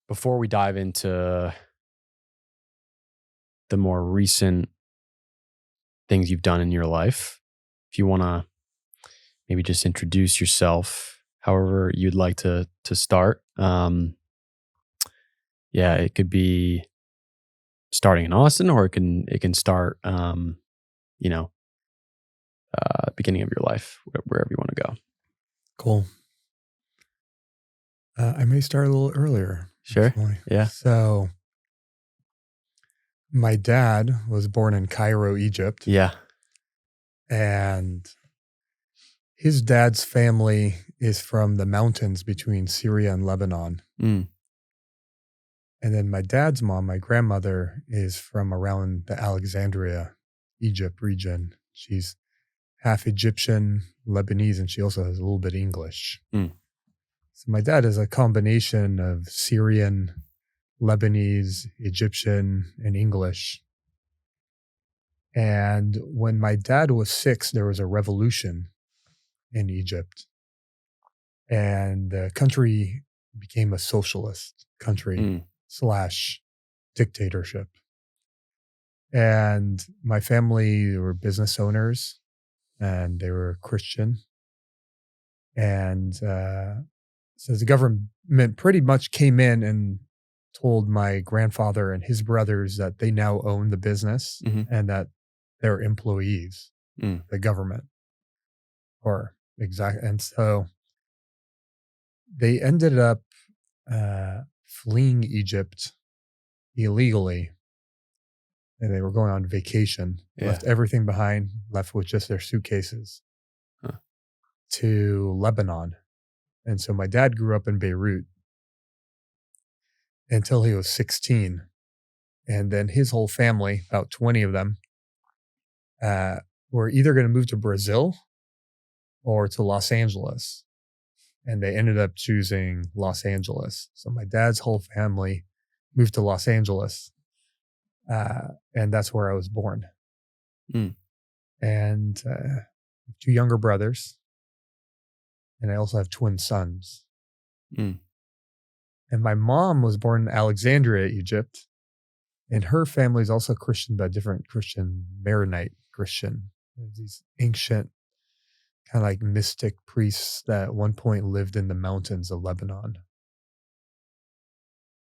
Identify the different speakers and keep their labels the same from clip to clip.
Speaker 1: before we dive into the more recent things you've done in your life, if you want to maybe just introduce yourself, however you'd like to start. Yeah, it could be starting in Austin, or it can start, you know, beginning of your life, wherever you want to go.
Speaker 2: Cool. I may start a little earlier.
Speaker 1: Sure.
Speaker 2: Actually.
Speaker 1: Yeah.
Speaker 2: So, my dad was born in Cairo, Egypt.
Speaker 1: Yeah.
Speaker 2: And his dad's family is from the mountains between Syria and Lebanon.
Speaker 1: Mm.
Speaker 2: And then my dad's mom, my grandmother, is from around the Alexandria, Egypt region. She's half Egyptian, Lebanese, and she also has a little bit of English.
Speaker 1: Mm.
Speaker 2: So my dad is a combination of Syrian, Lebanese, Egyptian, and English. And when my dad was 6, there was a revolution in Egypt. And the country became a socialist country / dictatorship. And my family were business owners, and they were Christian. And so the government pretty much came in and told my grandfather and his brothers that they now own the business and that they're employees, the government. And so they ended up fleeing Egypt illegally. And they were going on vacation, left everything behind, left with just their suitcases to Lebanon. And so my dad grew up in Beirut until he was 16. And then his whole family, about 20 of them, were either going to move to Brazil or to Los Angeles. And they ended up choosing Los Angeles. So my dad's whole family moved to Los Angeles. And that's where I was born. And 2 younger brothers. And I also have twin sons. And my mom was born in Alexandria, Egypt. And her family is also Christian, but different Christian, Maronite Christian. These ancient, kind of like mystic priests that at one point lived in the mountains of Lebanon.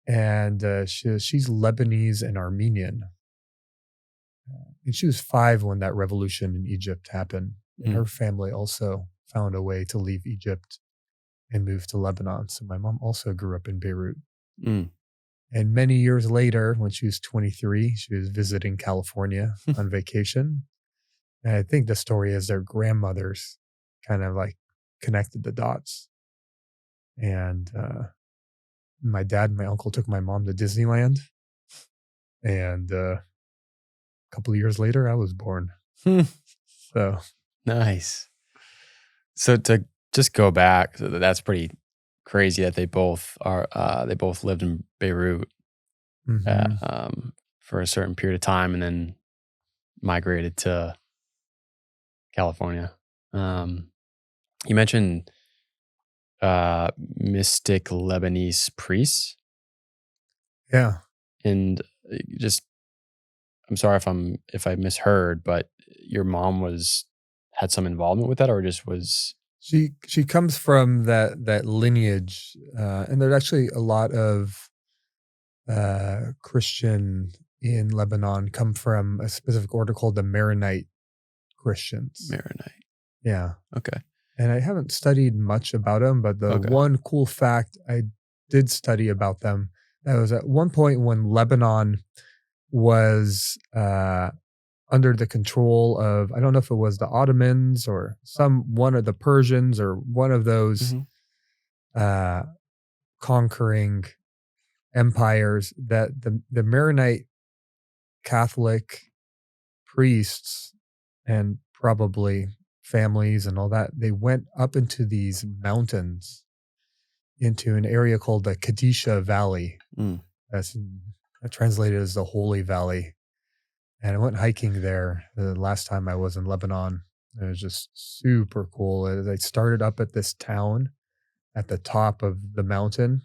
Speaker 2: And she's Lebanese and Armenian. And she was 5 when that revolution in Egypt happened. And her family also found a way to leave Egypt and move to Lebanon. So my mom also grew up in Beirut. And many years later, when she was 23, she was visiting California on vacation. And I think the story is their grandmothers kind of like connected the dots. And my dad and my uncle took my mom to Disneyland. And a couple of years later, I was born. So
Speaker 1: nice. So to just go back, so that's pretty crazy that they both lived in Beirut for a certain period of time and then migrated to California. You mentioned mystic Lebanese priests.
Speaker 2: Yeah.
Speaker 1: And just, I'm sorry if I misheard, but your mom had some involvement with that, or just was...
Speaker 2: She comes from that lineage, and there's actually a lot of Christian in Lebanon come from a specific order called the Maronite Christians.
Speaker 1: Maronite.
Speaker 2: Yeah.
Speaker 1: Okay.
Speaker 2: And I haven't studied much about them, but the one cool fact I did study about them, that was at one point when Lebanon was under the control of, I don't know if it was the Ottomans or one of the Persians or one of those conquering empires, that the Maronite Catholic priests and probably families and all that, they went up into these mountains into an area called the Kadisha Valley. That's translated as the Holy Valley. And I went hiking there the last time I was in Lebanon. It was just super cool. They started up at this town at the top of the mountain.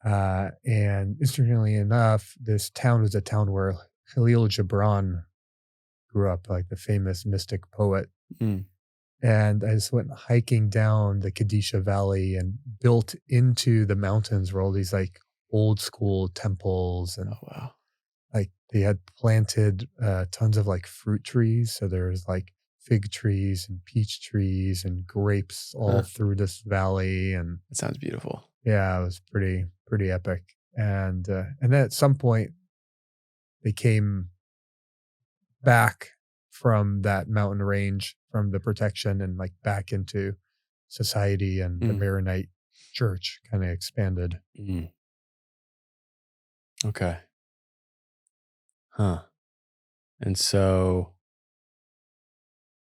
Speaker 2: And interestingly enough, this town was a town where Khalil Gibran grew up, like the famous mystic poet.
Speaker 1: Mm.
Speaker 2: And I just went hiking down the Kadisha Valley and built into the mountains were all these like old school temples and
Speaker 1: Oh, wow.
Speaker 2: like they had planted tons of like fruit trees. So there was like fig trees and peach trees and grapes all
Speaker 1: Huh.
Speaker 2: through this valley. And
Speaker 1: That sounds beautiful.
Speaker 2: yeah, it was pretty epic. And then at some point they came back from that mountain range from the protection and like back into society, and the
Speaker 1: Mm.
Speaker 2: Maronite church kind of expanded.
Speaker 1: Mm. Okay. Huh. And so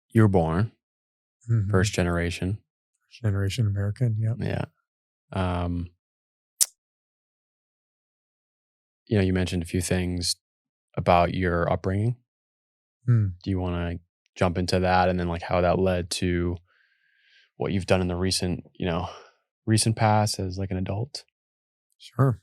Speaker 1: you were born
Speaker 2: Mhm.
Speaker 1: first generation.
Speaker 2: Generation American, yep.
Speaker 1: Yeah. Um, you mentioned a few things about your upbringing.
Speaker 2: Mm,
Speaker 1: Do you want to jump into that and then like how that led to what you've done in the recent past as like an adult?
Speaker 2: sure.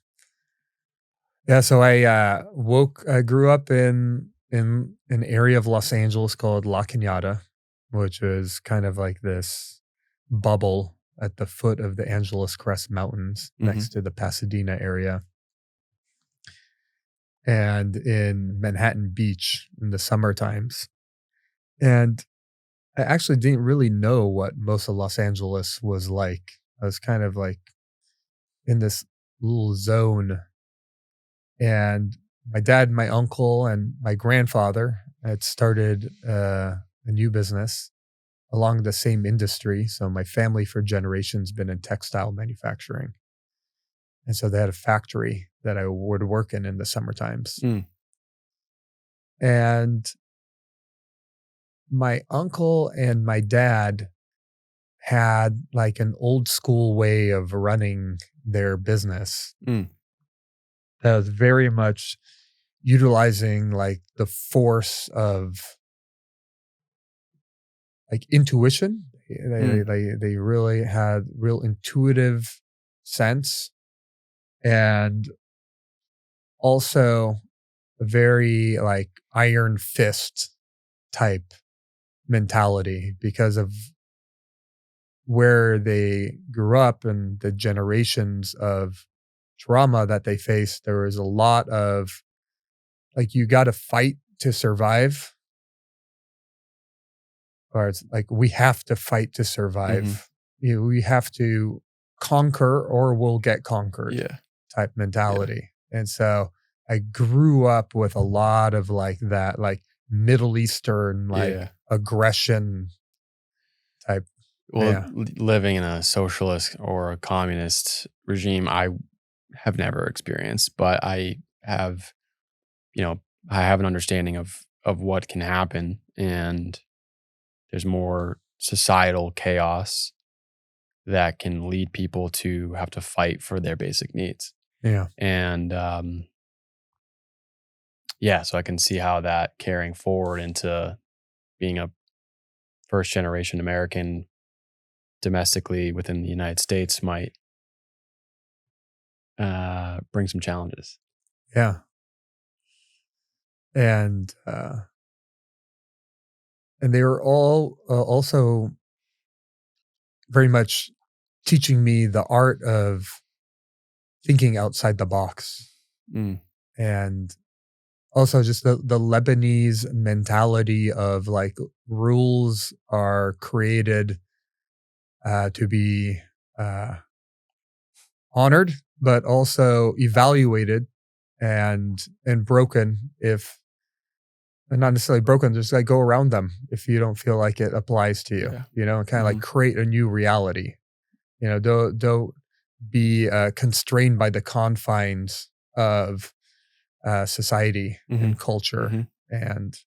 Speaker 2: Yeah, so I grew up in an area of Los Angeles called La Cañada, which was kind of like this bubble at the foot of the Angeles Crest Mountains
Speaker 1: Mm-hmm.
Speaker 2: next to the Pasadena area, and in Manhattan Beach in the summer times. And I actually didn't really know what most of Los Angeles was like. I was kind of like in this little zone, and my dad, my uncle, and my grandfather had started a new business along the same industry. So my family for generations been in textile manufacturing, and so they had a factory that I would work in the summer times.
Speaker 1: Mm.
Speaker 2: And my uncle and my dad had like an old school way of running their business
Speaker 1: Mm.
Speaker 2: that was very much utilizing like the force of like intuition.
Speaker 1: Mm.
Speaker 2: They really had real intuitive sense, and also a very like iron fist type mentality because of where they grew up and the generations of trauma that they faced. There was a lot of like you got to fight to survive, or it's like we have to fight to
Speaker 1: Mm-hmm.
Speaker 2: survive. We have to conquer or we'll get conquered
Speaker 1: Yeah.
Speaker 2: type
Speaker 1: Yeah.
Speaker 2: mentality. And so I grew up with a lot of like that, like Middle Eastern, like
Speaker 1: Yeah.
Speaker 2: aggression type.
Speaker 1: Well,
Speaker 2: Yeah.
Speaker 1: living in a socialist or a communist regime, I have never experienced, but have, you know, I have an understanding of what can happen, and there's more societal chaos that can lead people to have to fight for their basic needs.
Speaker 2: Yeah.
Speaker 1: And yeah, so I can see how that carrying forward into being a first generation American domestically within the United States might bring some challenges.
Speaker 2: Yeah. And, and they were all also very much teaching me the art of thinking outside the box,
Speaker 1: Mm.
Speaker 2: and also just the Lebanese mentality of like rules are created to be uh, honored, but also evaluated and broken if and not necessarily broken, just like go around them if you don't feel like it applies to you,
Speaker 1: Yeah.
Speaker 2: and kind of like
Speaker 1: Mhm.
Speaker 2: create a new reality. Don't be constrained by the confines of society and
Speaker 1: Mhm.
Speaker 2: culture.
Speaker 1: Mhm.
Speaker 2: And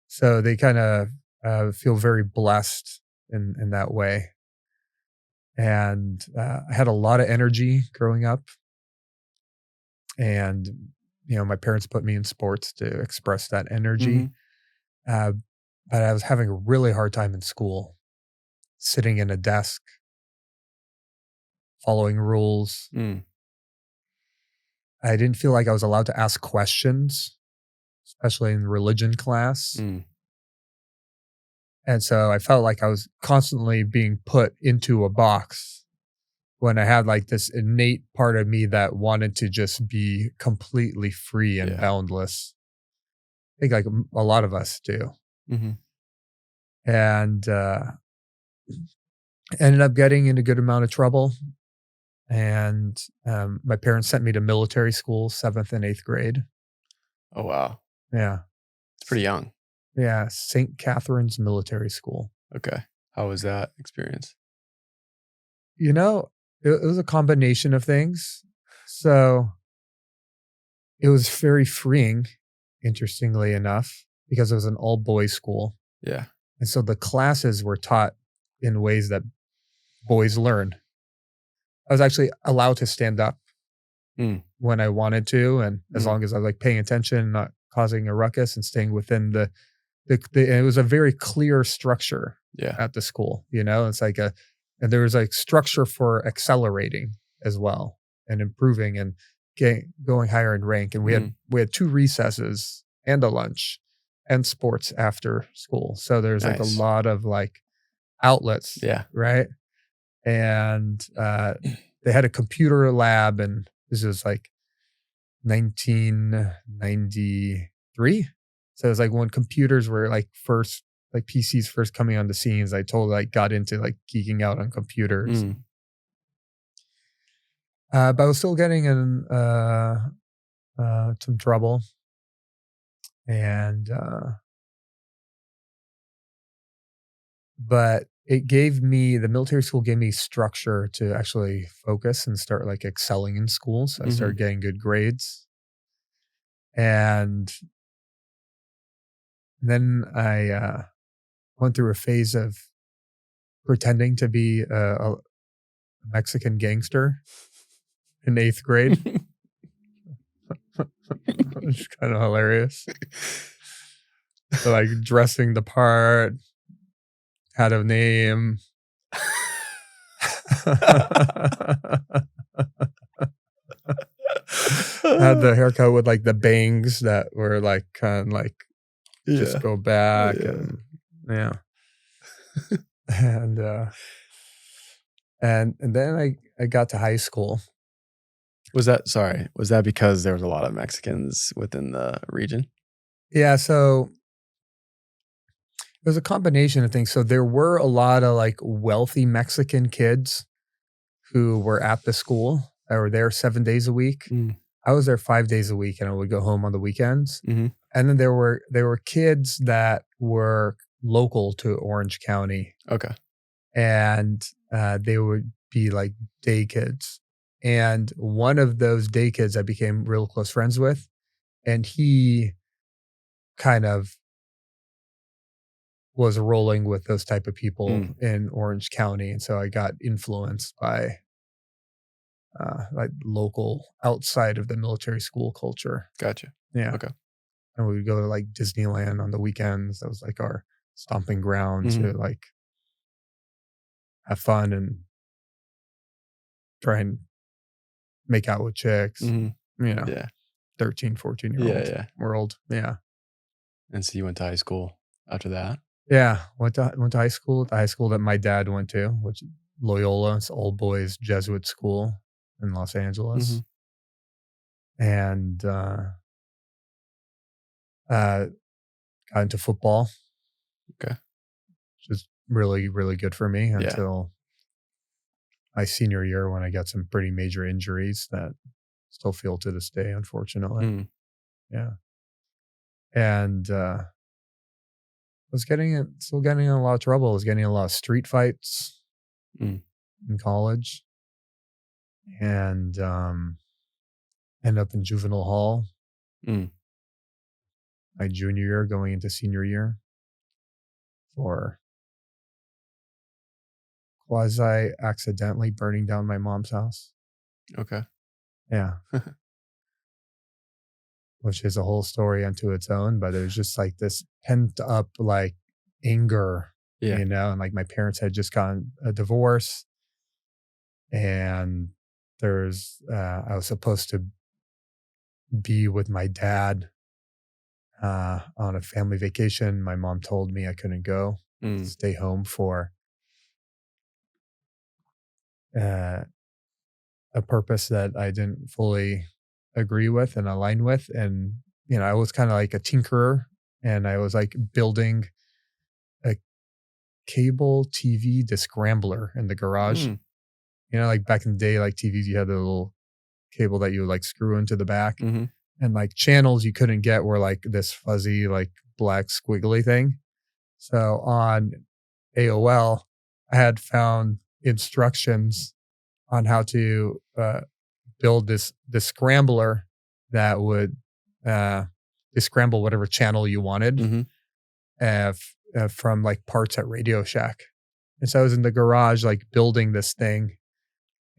Speaker 2: so they kind of feel very blessed in that way. And I had a lot of energy growing up. And, my parents put me in sports to express that energy.
Speaker 1: Mhm.
Speaker 2: Uh, but I was having a really hard time in school, sitting in a desk, following rules,
Speaker 1: Mm.
Speaker 2: I didn't feel like I was allowed to ask questions, especially in religion class.
Speaker 1: Mm.
Speaker 2: And so I felt like I was constantly being put into a box when I had like this innate part of me that wanted to just be completely free and
Speaker 1: Yeah.
Speaker 2: boundless. I think like a lot of us do.
Speaker 1: Mhm.
Speaker 2: And ended up getting in a good amount of trouble. And my parents sent me to military school, 7th and 8th grade.
Speaker 1: Oh, wow.
Speaker 2: Yeah.
Speaker 1: It's pretty young.
Speaker 2: Yeah. St. Catherine's Military School.
Speaker 1: Okay. How was that experience?
Speaker 2: You know, it was a combination of things. So it was very freeing, interestingly enough, because it was an all boys school.
Speaker 1: Yeah.
Speaker 2: And so the classes were taught in ways that boys learn. I was actually allowed to stand up
Speaker 1: Mm.
Speaker 2: when I wanted to, and as
Speaker 1: Mhm.
Speaker 2: long as I was like paying attention, not causing a ruckus, and staying within the it was a very clear structure
Speaker 1: Yeah.
Speaker 2: at the school. It's like and there was like structure for accelerating as well and improving and going higher in rank. And we had
Speaker 1: Mm.
Speaker 2: we had 2 recesses and a lunch and sports after school. So there's like a
Speaker 1: Nice.
Speaker 2: lot of like outlets,
Speaker 1: Yeah.
Speaker 2: right? And they had a computer lab, and this was like 1993. So it was like when computers were like first, like PCs first coming on the scenes. I got into like geeking out on computers.
Speaker 1: Mm.
Speaker 2: But I was still getting in some trouble. And, but the military school gave me structure to actually focus and start like excelling in school. So I started
Speaker 1: Mhm.
Speaker 2: getting good grades. And then I went through a phase of pretending to be a Mexican gangster in 8th grade. It's kind of hilarious. So, like dressing the part, had a name. Had the haircut with like the bangs that were like kind of like just
Speaker 1: Yeah.
Speaker 2: go back,
Speaker 1: Yeah.
Speaker 2: and yeah. And and then I got to high school.
Speaker 1: Was that because there was a lot of Mexicans within the region?
Speaker 2: Yeah, so it was a combination of things. So there were a lot of like wealthy Mexican kids who were at the school that were there 7 days a week.
Speaker 1: Mm.
Speaker 2: I was there 5 days a week, and I would go home on the weekends.
Speaker 1: Mhm.
Speaker 2: And then there were kids that were local to Orange County,
Speaker 1: Okay.
Speaker 2: and they would be like day kids. And one of those day kids I became real close friends with, and he kind of was rolling with those type of people
Speaker 1: Mm.
Speaker 2: in Orange County. And so I got influenced by like local outside of the military school culture.
Speaker 1: Gotcha.
Speaker 2: Yeah.
Speaker 1: Okay.
Speaker 2: And we would go to like Disneyland on the weekends. That was like our stomping ground
Speaker 1: Mhm.
Speaker 2: to like have fun and try and make out with chicks,
Speaker 1: Mhm.
Speaker 2: you know,
Speaker 1: Yeah.
Speaker 2: 13, 14 year
Speaker 1: Yeah,
Speaker 2: old
Speaker 1: yeah.
Speaker 2: world. Yeah.
Speaker 1: And so you went to high school after that?
Speaker 2: Yeah. Went to high school, the high school that my dad went to, which Loyola, it's all boys Jesuit school in Los Angeles.
Speaker 1: Mhm.
Speaker 2: And uh got into football,
Speaker 1: Okay.
Speaker 2: which was really, really good for me
Speaker 1: Yeah.
Speaker 2: until my senior year when I got some pretty major injuries that still feel to this day, unfortunately.
Speaker 1: Mm.
Speaker 2: Yeah. And was still getting in a lot of trouble. I was getting in a lot of street fights
Speaker 1: Mm.
Speaker 2: in college, and ended up in juvenile hall
Speaker 1: Mm.
Speaker 2: my junior year going into senior year for quasi accidentally burning down my mom's house.
Speaker 1: Okay.
Speaker 2: Yeah. Which is a whole story unto its own, but it was just like this pent up like anger,
Speaker 1: Yeah.
Speaker 2: and like my parents had just gotten a divorce, and I was supposed to be with my dad on a family vacation. My mom told me I couldn't go,
Speaker 1: Mm.
Speaker 2: stay home for uh, a purpose that I didn't fully agree with and align with. And, I was kind of like a tinkerer, and I was like building a cable TV descrambler in the garage.
Speaker 1: Mm.
Speaker 2: Like back in the day, like TVs, you had the little cable that you would like screw into the back.
Speaker 1: Mhm.
Speaker 2: And like channels you couldn't get were like this fuzzy, like black squiggly thing. So on AOL, I had found instructions on how to build this scrambler that would scramble whatever channel you wanted
Speaker 1: Mhm.
Speaker 2: from like parts at Radio Shack. And so I was in the garage like building this thing,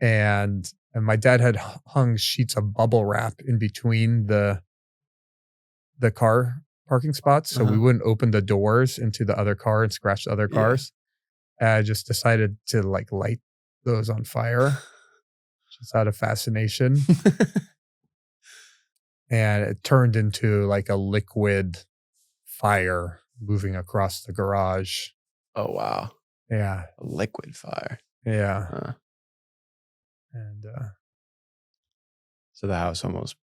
Speaker 2: and my dad had hung sheets of bubble wrap in between the car parking spots so we
Speaker 1: Uh-huh.
Speaker 2: wouldn't open the doors into the other car and scratch the other
Speaker 1: Yeah.
Speaker 2: cars. And I just decided to like light those on fire just out of fascination. And it turned into like a liquid fire moving across the garage.
Speaker 1: Oh, wow.
Speaker 2: Yeah.
Speaker 1: A liquid fire.
Speaker 2: Yeah.
Speaker 1: Huh.
Speaker 2: And
Speaker 1: So the house almost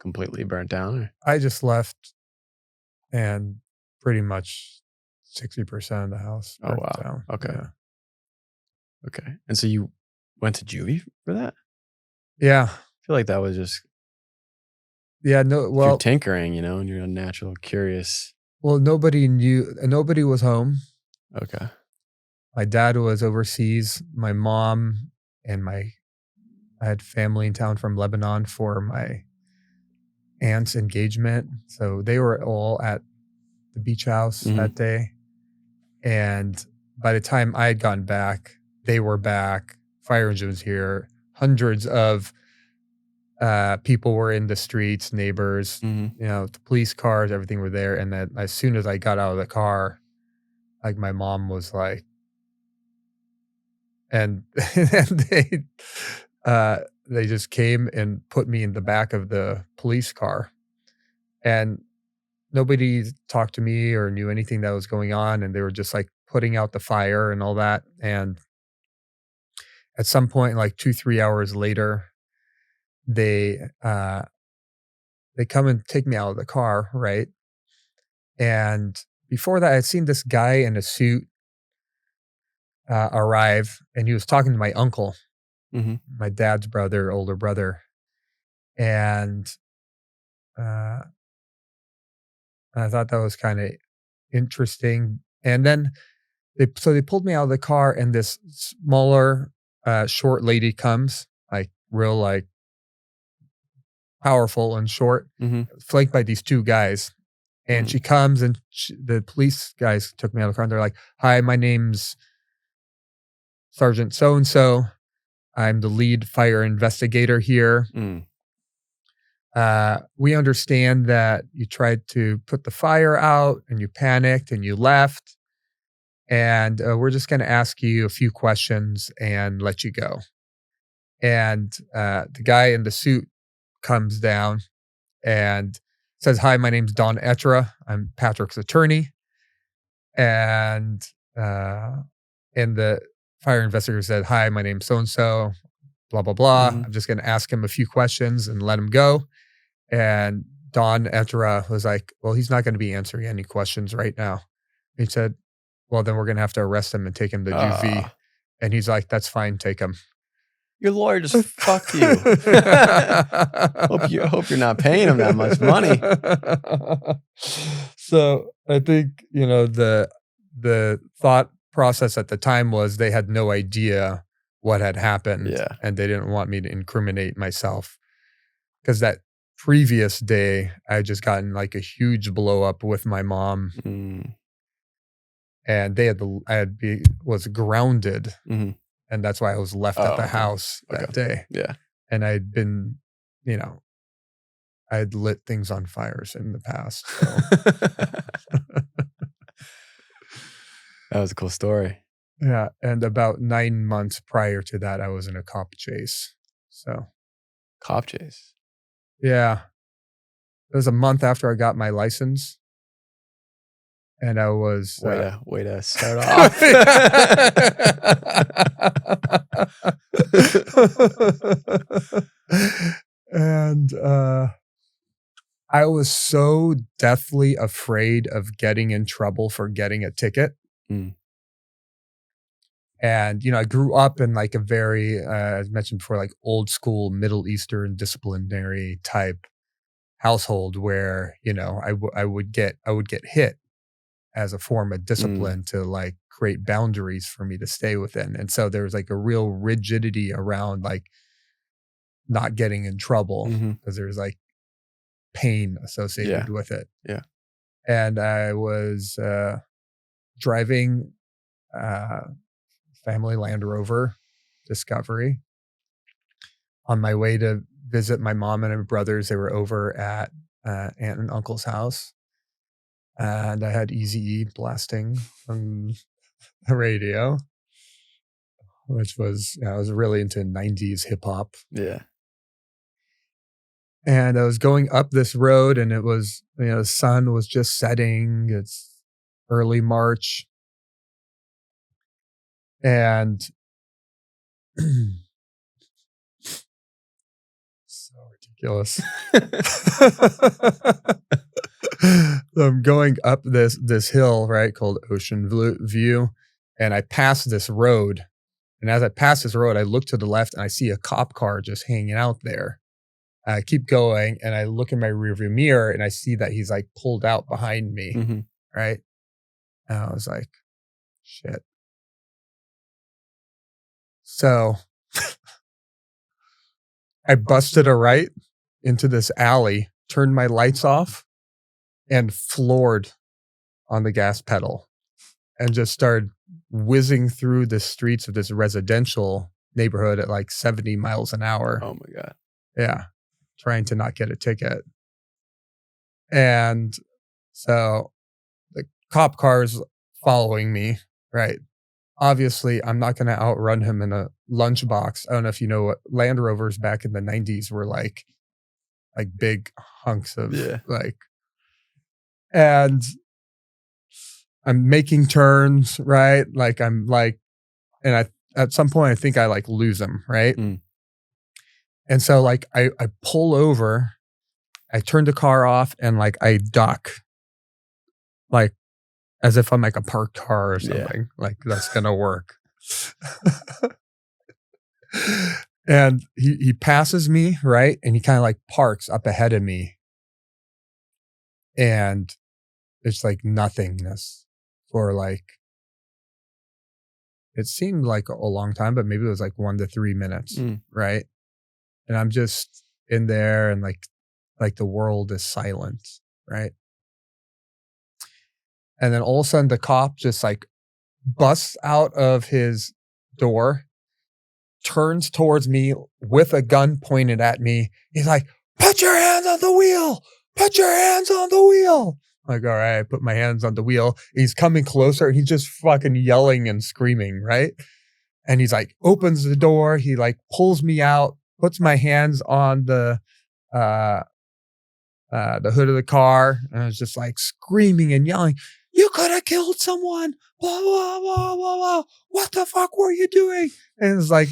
Speaker 1: completely burnt down? Or?
Speaker 2: I just left, and pretty much 60% of the house
Speaker 1: Oh,
Speaker 2: burnt
Speaker 1: wow.
Speaker 2: down.
Speaker 1: Okay.
Speaker 2: Yeah.
Speaker 1: Okay. And so you went to juvie for that?
Speaker 2: Yeah.
Speaker 1: I feel like that was just
Speaker 2: Yeah. No,
Speaker 1: you're
Speaker 2: well,
Speaker 1: tinkering, and you're a natural curious.
Speaker 2: nobody knew, nobody was home.
Speaker 1: Okay.
Speaker 2: My dad was overseas. My mom and I had family in town from Lebanon for my aunt's engagement. So they were all at the beach house
Speaker 1: Mhm.
Speaker 2: that day. And by the time I had gotten back, they were back. Fire engine was here. Hundreds of people were in the streets, neighbors,
Speaker 1: Mhm.
Speaker 2: the police cars, everything were there. And then as soon as I got out of the car, like my mom was like, and, and they just came and put me in the back of the police car. And nobody talked to me or knew anything that was going on. And they were just like putting out the fire and all that. And at some point, like 2, 3 hours later, they they come and take me out of the car, right? And before that, I had seen this guy in a suit arrive, and he was talking to my uncle,
Speaker 1: Mhm.
Speaker 2: my dad's brother, older brother, and uh, I thought that was kind of interesting. And then they pulled me out of the car, and this smaller, short lady comes, like real, like powerful and short,
Speaker 1: Mhm.
Speaker 2: flanked by these two guys. And
Speaker 1: Mhm.
Speaker 2: she comes, and the police guys took me out of the car, and they're like, "Hi, my name's Sergeant so and so. I'm the lead fire investigator here.
Speaker 1: Mm.
Speaker 2: We understand that you tried to put the fire out, and you panicked, and you left. And we're just going to ask you a few questions and let you go." And the guy in the suit comes down and says, "Hi, my name's Don Etra. I'm Patrick's attorney." And uh, and the fire investigator said, "Hi, my name's so and so. Blah blah blah.
Speaker 1: Mhm.
Speaker 2: I'm just going to ask him a few questions and let him go." And Don Etra was like, "Well, he's not going to be answering any questions right now." He said, "Well, then we're going to have to arrest him and take him to juvie."
Speaker 1: Ah.
Speaker 2: And he's like, "That's fine. Take him."
Speaker 1: Your lawyer just fucked you. Hope you're not paying him that much money.
Speaker 2: So I think, the thought process at the time was they had no idea what had happened,
Speaker 1: Yeah.
Speaker 2: and they didn't want me to incriminate myself, because that previous day I had just gotten like a huge blow up with my mom,
Speaker 1: Mm.
Speaker 2: and was grounded,
Speaker 1: Mhm.
Speaker 2: and that's why I was left at
Speaker 1: Oh,
Speaker 2: the
Speaker 1: okay.
Speaker 2: house that
Speaker 1: Okay.
Speaker 2: day.
Speaker 1: Yeah.
Speaker 2: And I'd been, you know, I had lit things on fires in the past. So.
Speaker 1: That was a cool story.
Speaker 2: Yeah, and about 9 months prior to that, I was in a cop chase. So,
Speaker 1: Cop chase.
Speaker 2: yeah, It was a month after I got my license, and I was
Speaker 1: Way to start off.
Speaker 2: and I was so deathly afraid of getting in trouble for getting a ticket.
Speaker 1: Mm.
Speaker 2: And, I grew up in like a very, as mentioned before, like old school Middle Eastern disciplinary type household where, I would get hit as a form of
Speaker 1: Mm.
Speaker 2: discipline to like create boundaries for me to stay within. And so there was like a real rigidity around like not getting in trouble
Speaker 1: Mhm.
Speaker 2: because there's like pain
Speaker 1: Yeah.
Speaker 2: associated with it.
Speaker 1: Yeah.
Speaker 2: And I was driving family Land Rover Discovery on my way to visit my mom and my brothers. They were over at aunt and uncle's house. And I had Eazy-E blasting on the radio, which was, I was really into 90s hip hop.
Speaker 1: Yeah.
Speaker 2: And I was going up this road and it was, the sun was just setting. It's early March. And so ridiculous. I'm going up this hill, right, called Ocean View, and I pass this road. And as I pass this road, I look to the left and I see a cop car just hanging out there. I keep going and I look in my rearview mirror and I see that he's like pulled out behind me,
Speaker 1: Mhm.
Speaker 2: right? And I was like, shit. So I busted a right into this alley, turned my lights off, and floored on the gas pedal and just started whizzing through the streets of this residential neighborhood at like 70 miles an hour.
Speaker 1: Oh my God.
Speaker 2: Yeah. Trying to not get a ticket. And so the cop car's following me, right? Obviously, I'm not going to outrun him in a lunchbox. I don't know if you know what Land Rovers back in the 90s were like big hunks of like, and I'm making turns, right? Like I'm like, and at some point I think I like lose him, right?
Speaker 1: Mm.
Speaker 2: And so like I pull over, I turn the car off and like I duck, like as if I'm like a parked car or something. Like that's gonna work. And he passes me, right? And he kind of like parks up ahead of me. And it's like nothingness for like, it seemed like a long time, but maybe it was like 1 to 3 minutes, right? And I'm just in there and like the world is silent, right? And then all of a sudden the cop just like busts out of his door, turns towards me with a gun pointed at me. He's like, put your hands on the wheel. Put your hands on the wheel. I'm like, all right, I put my hands on the wheel. He's coming closer and he's just fucking yelling and screaming, right? And he's like, opens the door. He like pulls me out, puts my hands on the hood of the car. And I was just like screaming and yelling, you could have killed someone. Blah, blah, blah, blah, blah. What the fuck were you doing? And it's like,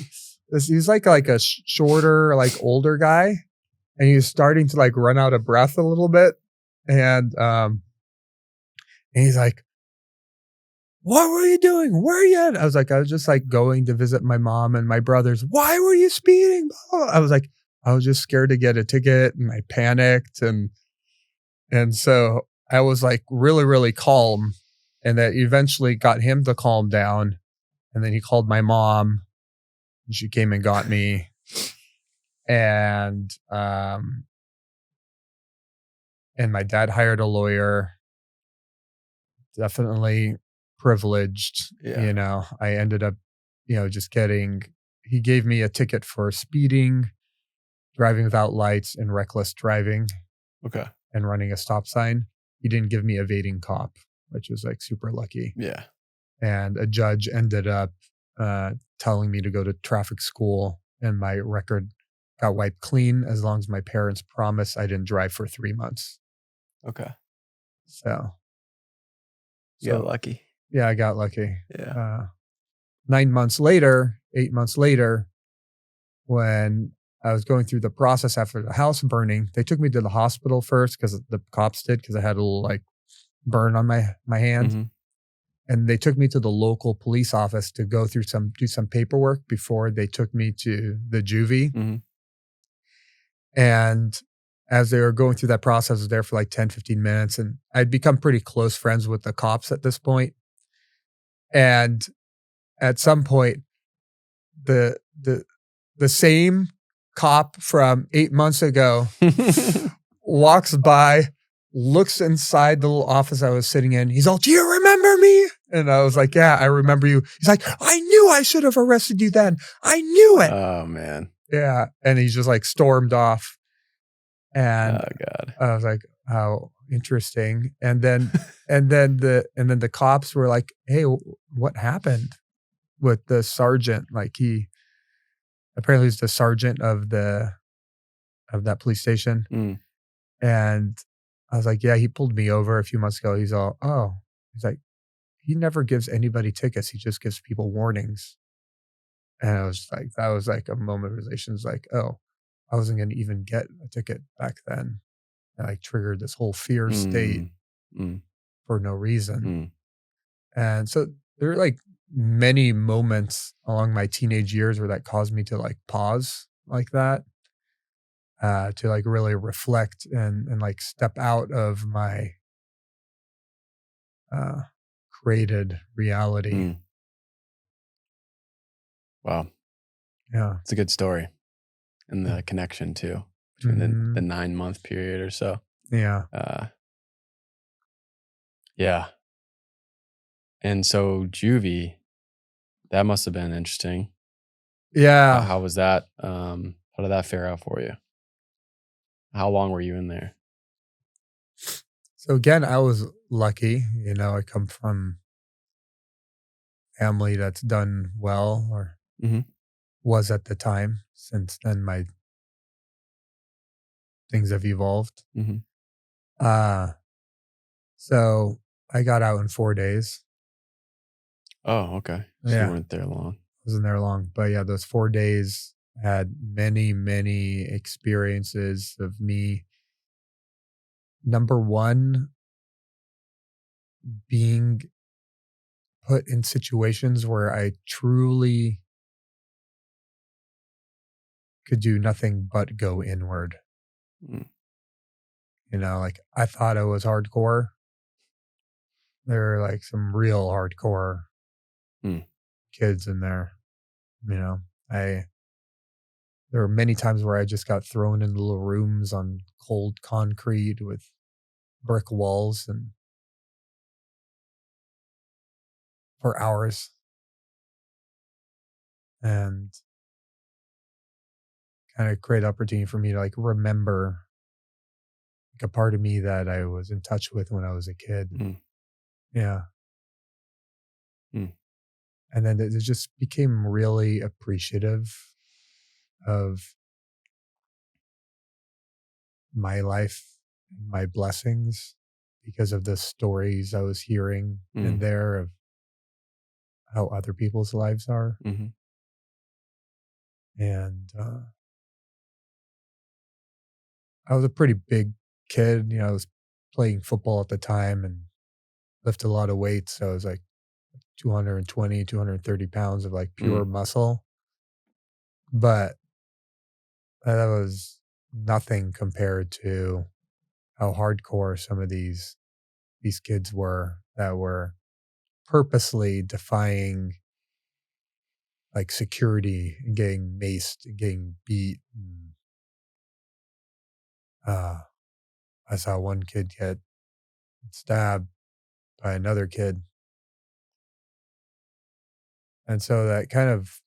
Speaker 2: he's like a shorter, like older guy. And he's starting to like run out of breath a little bit. And he's like, what were you doing? Where are you at? I was just like going to visit my mom and my brothers. Why were you speeding? I was like, I was just scared to get a ticket and I panicked. And so I was like really, really calm, and that eventually got him to calm down. And then he called my mom and she came and got me. And my dad hired a lawyer, definitely privileged.
Speaker 1: Yeah.
Speaker 2: I ended up, just he gave me a ticket for speeding, driving without lights, and reckless driving.
Speaker 1: Okay.
Speaker 2: And running a stop sign. He didn't give me evading cop, which was like super lucky.
Speaker 1: Yeah.
Speaker 2: And a judge ended up telling me to go to traffic school, and my record got wiped clean as long as my parents promised I didn't drive for 3 months.
Speaker 1: Okay.
Speaker 2: So
Speaker 1: You got
Speaker 2: so
Speaker 1: lucky.
Speaker 2: yeah, I got lucky.
Speaker 1: Yeah.
Speaker 2: 9 months later, 8 months later, when I was going through the process after the house burning, they took me to the hospital first because the cops did, because I had a little, like, burn on my hand,
Speaker 1: Mhm.
Speaker 2: and they took me to the local police office to go through do some paperwork before they took me to the juvie,
Speaker 1: Mhm.
Speaker 2: and as they were going through that process, I was there for, like, 10, 15 minutes, and I'd become pretty close friends with the cops at this point, and at some point, the the the same cop from 8 months ago walks by, looks inside the little office I was sitting in. He's all, "Do you remember me?" And I was like, "Yeah, I remember you." He's like, "I knew I should have arrested you then. I knew it."
Speaker 1: Oh, man.
Speaker 2: Yeah. And he just like stormed off. And
Speaker 1: Oh, God.
Speaker 2: I was like, "How interesting." And then the cops were like, "Hey, what happened with the sergeant?" Like he apparently he's the sergeant of that police station.
Speaker 1: Mm.
Speaker 2: And I was like, "Yeah, he pulled me over a few months ago." He's all, "Oh." He's like, "He never gives anybody tickets. He just gives people warnings." And I was like, that was like a moment of realization. It's like, oh, I wasn't going to even get a ticket back then. And like triggered this whole fear state
Speaker 1: Mm. Mm.
Speaker 2: for no reason.
Speaker 1: Mm.
Speaker 2: And so there are like many moments along my teenage years where that caused me to like pause like that, to like really reflect and like step out of my uh, created reality.
Speaker 1: Mm. Wow.
Speaker 2: Yeah.
Speaker 1: It's a good story, and the connection too between the
Speaker 2: Mhm.
Speaker 1: 9-month period or so.
Speaker 2: Yeah.
Speaker 1: Uh, yeah. And so juvie, that must have been interesting.
Speaker 2: Yeah.
Speaker 1: How was that? How did that fare out for you? How long were you in there?
Speaker 2: So again, I was lucky. I come from family that's done well, or
Speaker 1: Mhm.
Speaker 2: was at the time. Since then, my things have evolved.
Speaker 1: Mhm.
Speaker 2: Uh, so I got out in 4 days.
Speaker 1: Oh, okay. So you
Speaker 2: Yeah,
Speaker 1: weren't there long.
Speaker 2: wasn't there long, but yeah, those 4 days had many, many experiences of me. Number one, being put in situations where I truly could do nothing but go inward.
Speaker 1: Mm.
Speaker 2: Like I thought I was hardcore. There are like some real hardcore
Speaker 1: Mm.
Speaker 2: kids in there. You know, I there were many times where I just got thrown in little rooms on cold concrete with brick walls and for hours, and kind of create opportunity for me to like remember like a part of me that I was in touch with when I was a kid.
Speaker 1: Mm.
Speaker 2: Yeah.
Speaker 1: Mm.
Speaker 2: And then it just became really appreciative of my life, my blessings, because of the stories I was hearing in
Speaker 1: Mm.
Speaker 2: there of how other people's lives are.
Speaker 1: Mhm.
Speaker 2: And I was a pretty big kid. I was playing football at the time and lifted a lot of weights. So I was like 220, 230 pounds of like pure
Speaker 1: Mm.
Speaker 2: muscle. But that was nothing compared to how hardcore some of these kids were that were purposely defying like security and getting maced and getting beat. And, uh, I saw one kid get stabbed by another kid. And so that kind of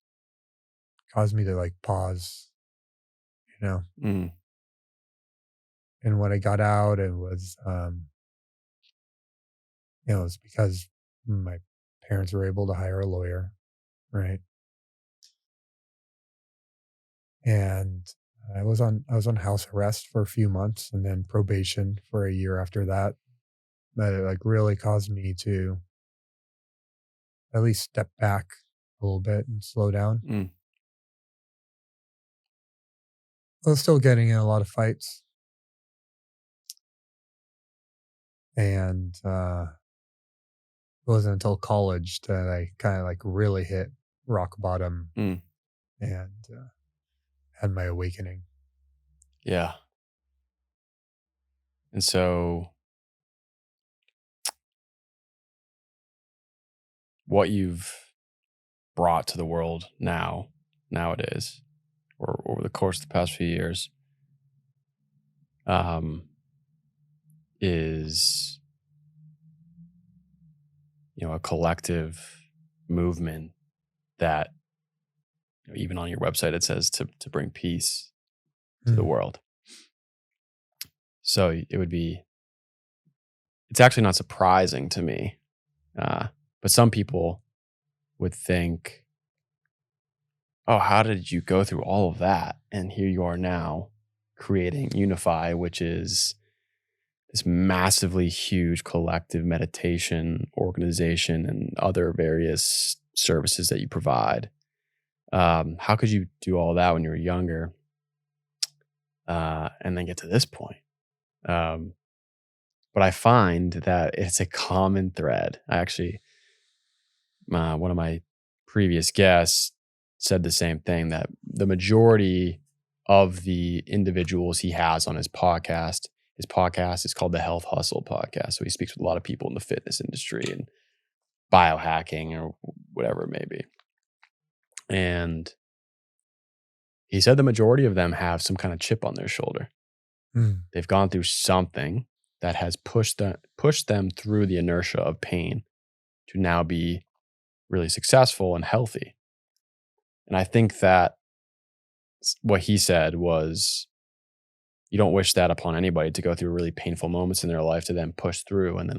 Speaker 2: caused me to like pause, you know.
Speaker 1: Mm.
Speaker 2: And when I got out, it was, it was because my parents were able to hire a lawyer, right? And I was on house arrest for a few months and then probation for a year after that. That it, like, really caused me to at least step back a little bit and slow down.
Speaker 1: Mm,
Speaker 2: I was still getting in a lot of fights, and, it wasn't until college that I kinda, like, really hit rock bottom
Speaker 1: mm,
Speaker 2: and, had my awakening.
Speaker 1: yeah. And so what you've brought to the world nowadays, or over the course of the past few years, um, is, a collective movement that, even on your website, it says to bring peace to the
Speaker 2: Mm,
Speaker 1: world. So it's actually not surprising to me. Uh, but some people would think, oh, how did you go through all of that? And here you are now creating Unify, which is this massively huge collective meditation organization and other various services that you provide. How could you do all that when you were younger, and then get to this point? Um, but I find that it's a common thread. I actually, one of my previous guests said the same thing, that the majority of the individuals he has on his podcast is called the Health Hustle Podcast. So he speaks with a lot of people in the fitness industry and biohacking or whatever it may be. And he said the majority of them have some kind of chip on their shoulder.
Speaker 2: mm,
Speaker 1: They've gone through something that has pushed them through the inertia of pain to now be really successful and healthy. And I think that what he said was, you don't wish that upon anybody, to go through really painful moments in their life to then push through and then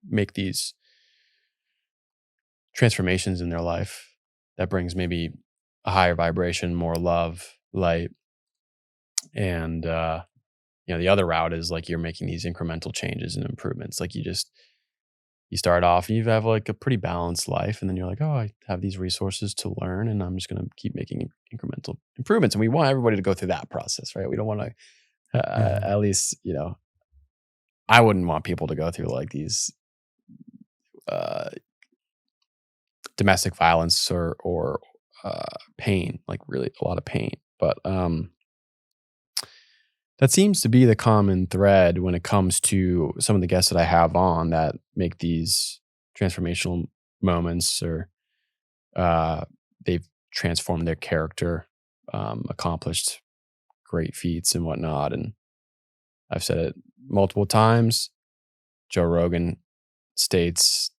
Speaker 1: make these transformations in their life that brings maybe a higher vibration, more love, light. And the other route is like you're making these incremental changes and improvements. Like you start off and you have like a pretty balanced life, and then you're like, oh, I have these resources to learn, and I'm just going to keep making incremental improvements. And we want everybody to go through that process, right? We don't want to,
Speaker 2: mhm,
Speaker 1: at least, I wouldn't want people to go through like these uh, domestic violence or pain, like really a lot of pain. But that seems to be the common thread when it comes to some of the guests that I have on that make these transformational moments, or uh, they've transformed their character, accomplished great feats and whatnot. And I've said it multiple times. Joe Rogan states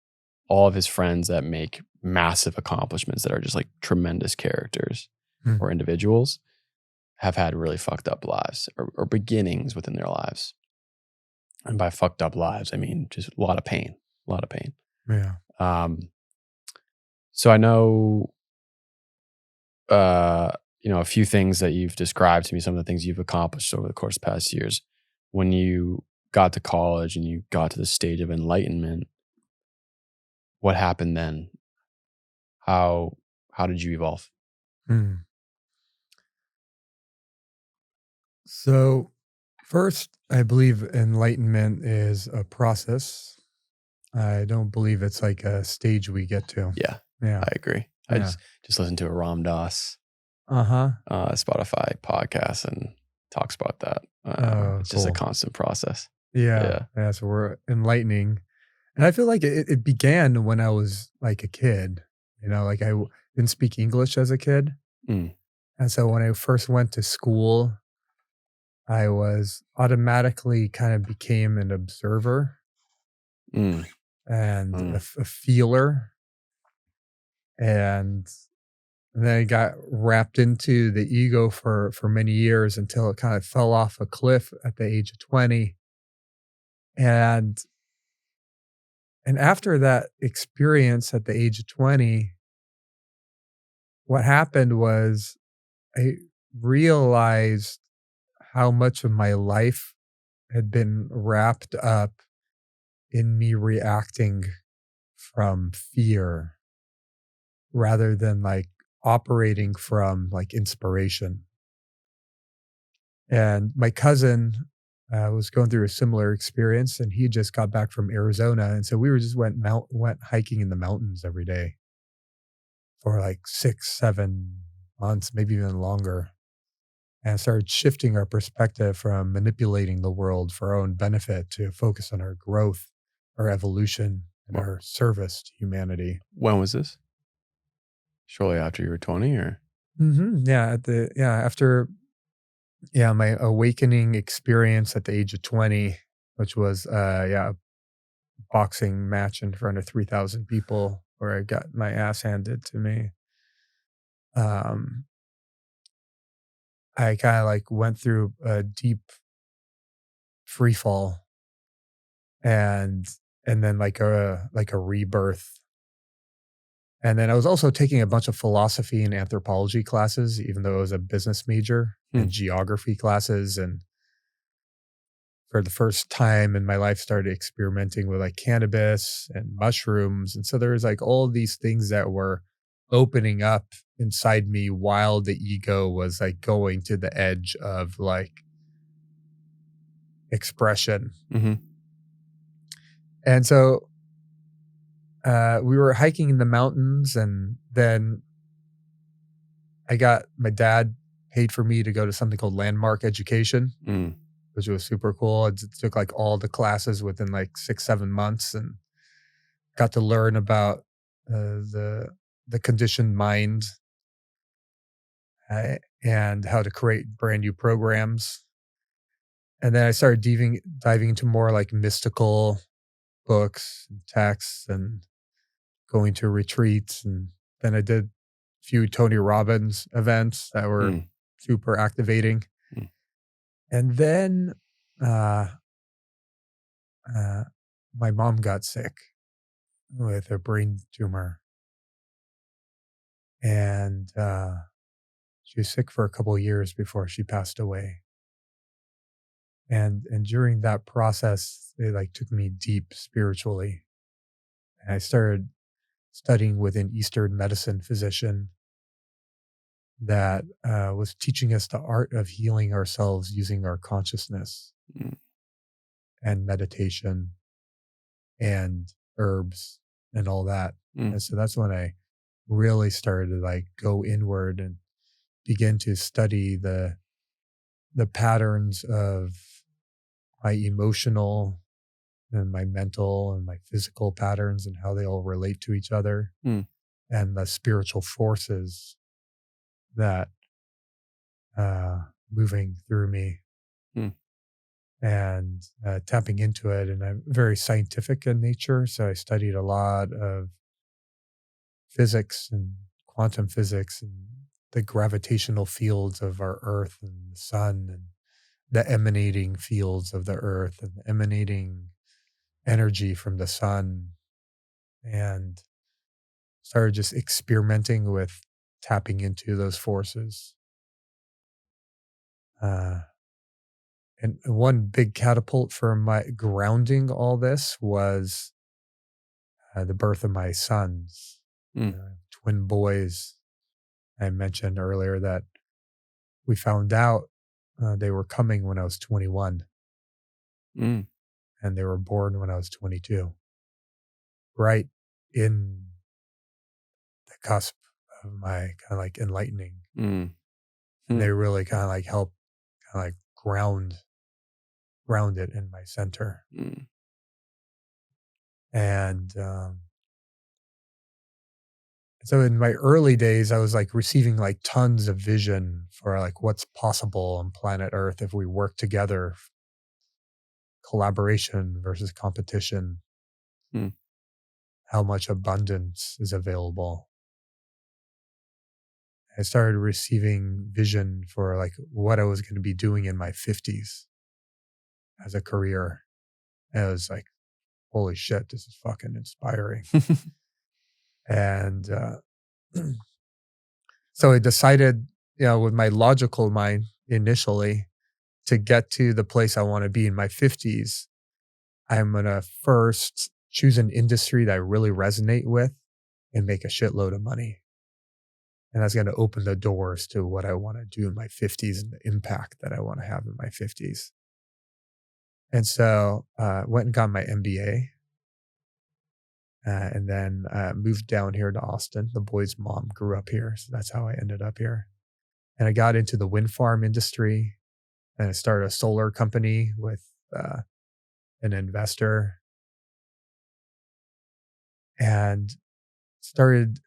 Speaker 1: all of his friends that make massive accomplishments that are just like tremendous characters
Speaker 2: mm,
Speaker 1: or individuals have had really fucked up lives, or beginnings within their lives. And by fucked up lives, I mean just a lot of pain, a lot of pain.
Speaker 2: yeah.
Speaker 1: Um, so I know, a few things that you've described to me, some of the things you've accomplished over the course of the past years. When you got to college and you got to the stage of enlightenment, what happened then? How how did you evolve?
Speaker 2: Mm. So, first, I believe enlightenment is a process. I don't believe it's like a stage we get to.
Speaker 1: Yeah,
Speaker 2: Yeah,
Speaker 1: I agree. I
Speaker 2: yeah.
Speaker 1: just listened to a Ram Dass
Speaker 2: Uh-huh.
Speaker 1: Spotify podcast, and talks about that.
Speaker 2: Oh,
Speaker 1: It's just a
Speaker 2: cool.
Speaker 1: constant process.
Speaker 2: Yeah,
Speaker 1: Yeah.
Speaker 2: yeah, so we're enlightening. And I feel like it began when I was, like, a kid, like, didn't speak English as a kid,
Speaker 1: Mm,
Speaker 2: and so when I first went to school, I was automatically kind of became an observer
Speaker 1: mm,
Speaker 2: and a
Speaker 1: mm,
Speaker 2: a feeler, and then I got wrapped into the ego for many years until it kind of fell off a cliff at the age of 20, and after that experience at the age of 20, what happened was I realized how much of my life had been wrapped up in me reacting from fear rather than like operating from like inspiration. And my cousin was going through a similar experience, and he just got back from Arizona, and so we were just went hiking in the mountains every day for like 6, 7 months, maybe even longer, and started shifting our perspective from manipulating the world for our own benefit to focus on our growth, our evolution, and
Speaker 1: Wh-
Speaker 2: our service to humanity.
Speaker 1: When was this? Shortly after you were 20, or?
Speaker 2: Yeah, after my awakening experience at the age of 20, which was a boxing match in front of 3,000 people where I got my ass handed to me. Um, I kind of like went through a deep free fall and then like a rebirth. And then I was also taking a bunch of philosophy and anthropology classes, even though I was a business major,
Speaker 1: Hmm.
Speaker 2: and geography classes. And for the first time in my life, started experimenting with like cannabis and mushrooms. And so there was like all these things that were opening up inside me while the ego was like going to the edge of like expression.
Speaker 1: Mm-hmm.
Speaker 2: And so we were hiking in the mountains, and then I got my dad paid for me to go to something called landmark education,
Speaker 1: Mm.
Speaker 2: which was super cool. It took like all the classes within like 6, 7 months, and got to learn about the conditioned mind, and how to create brand new programs. And then I started diving into more like mystical books and texts, and going to retreats. And then I did a few Tony Robbins events that were
Speaker 1: Mm.
Speaker 2: super activating.
Speaker 1: Mm.
Speaker 2: And then uh, uh, my mom got sick with a brain tumor, and she was sick for a couple of years before she passed away. And during that process, it like took me deep spiritually. And I started studying with an Eastern medicine physician that was teaching us the art of healing ourselves using our consciousness
Speaker 1: Mm.
Speaker 2: and meditation and herbs and all that.
Speaker 1: Mm.
Speaker 2: And so that's when I really started to like go inward and begin to study the patterns of my emotional and my mental and my physical patterns and how they all relate to each other,
Speaker 1: Mm.
Speaker 2: and the spiritual forces that moving through me,
Speaker 1: Mm.
Speaker 2: and tapping into it. And I'm very scientific in nature, so I studied a lot of physics and quantum physics and the gravitational fields of our earth and the sun, and the emanating fields of the earth and the emanating energy from the sun, and started just experimenting with tapping into those forces. Uh, and one big catapult for my grounding all this was the birth of my sons,
Speaker 1: Mm.
Speaker 2: twin boys. I mentioned earlier that we found out they were coming when I was 21,
Speaker 1: Mm.
Speaker 2: and they were born when I was 22, right in the cusp of my kind of like enlightening.
Speaker 1: Mm.
Speaker 2: And
Speaker 1: Mm.
Speaker 2: they really kind of like help kind of like ground it in my center.
Speaker 1: Mm.
Speaker 2: And so in my early days, I was like receiving like tons of vision for like what's possible on planet Earth if we work together, collaboration versus competition,
Speaker 1: Mm.
Speaker 2: how much abundance is available. I started receiving vision for like what I was going to be doing in my 50s as a career. And I was like, holy shit, this is fucking inspiring. And so I decided with my logical mind initially, to get to the place I want to be in my 50s, I'm going to first choose an industry that I really resonate with and make a shitload of money. And that's going to open the doors to what I want to do in my 50s and the impact that I want to have in my 50s. And so went and got my MBA, and then moved down here to Austin. The boy's mom grew up here, so that's how I ended up here. And I got into the wind farm industry, and I started a solar company with an investor, and started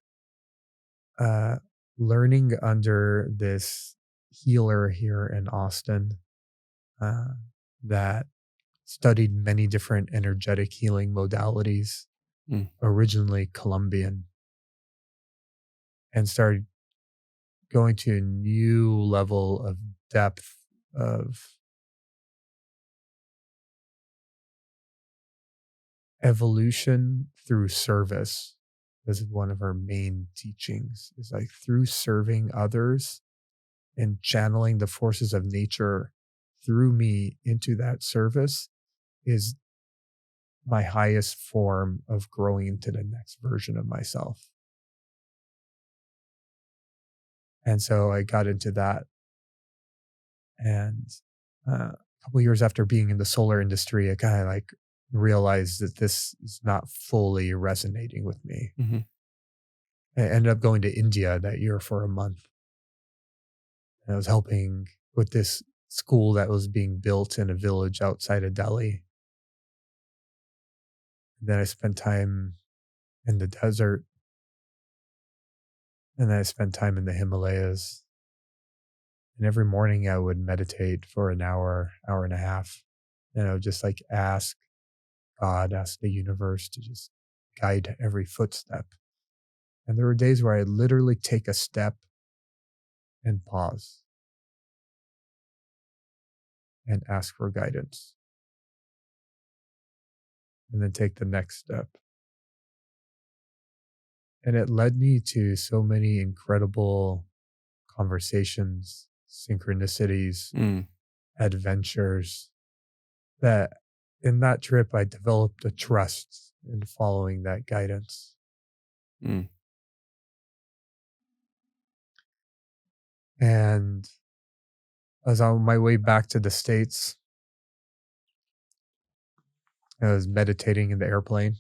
Speaker 2: learning under this healer here in Austin uh, that studied many different energetic healing modalities,
Speaker 1: Mm.
Speaker 2: originally Colombian, and started going to a new level of depth of evolution through service. This is one of our main teachings, is like through serving others and channeling the forces of nature through me into that service is my highest form of growing into the next version of myself. And so I got into that. And a couple years after being in the solar industry, I kind of like realized that this is not fully resonating with me.
Speaker 1: Mhm.
Speaker 2: I ended up going to India that year for a month. And I was helping with this school that was being built in a village outside of Delhi. Then I spent time in the desert, and then I spent time in the Himalayas. And every morning I would meditate for an hour, hour and a half. And I would just like ask God, ask the universe to just guide every footstep. And there were days where I literally take a step and pause and ask for guidance, and then take the next step. And it led me to so many incredible conversations, synchronicities,
Speaker 1: Mm.
Speaker 2: adventures, that in that trip I developed a trust in following that guidance.
Speaker 1: Mm.
Speaker 2: And I was on my way back to the States. I was meditating in the airplane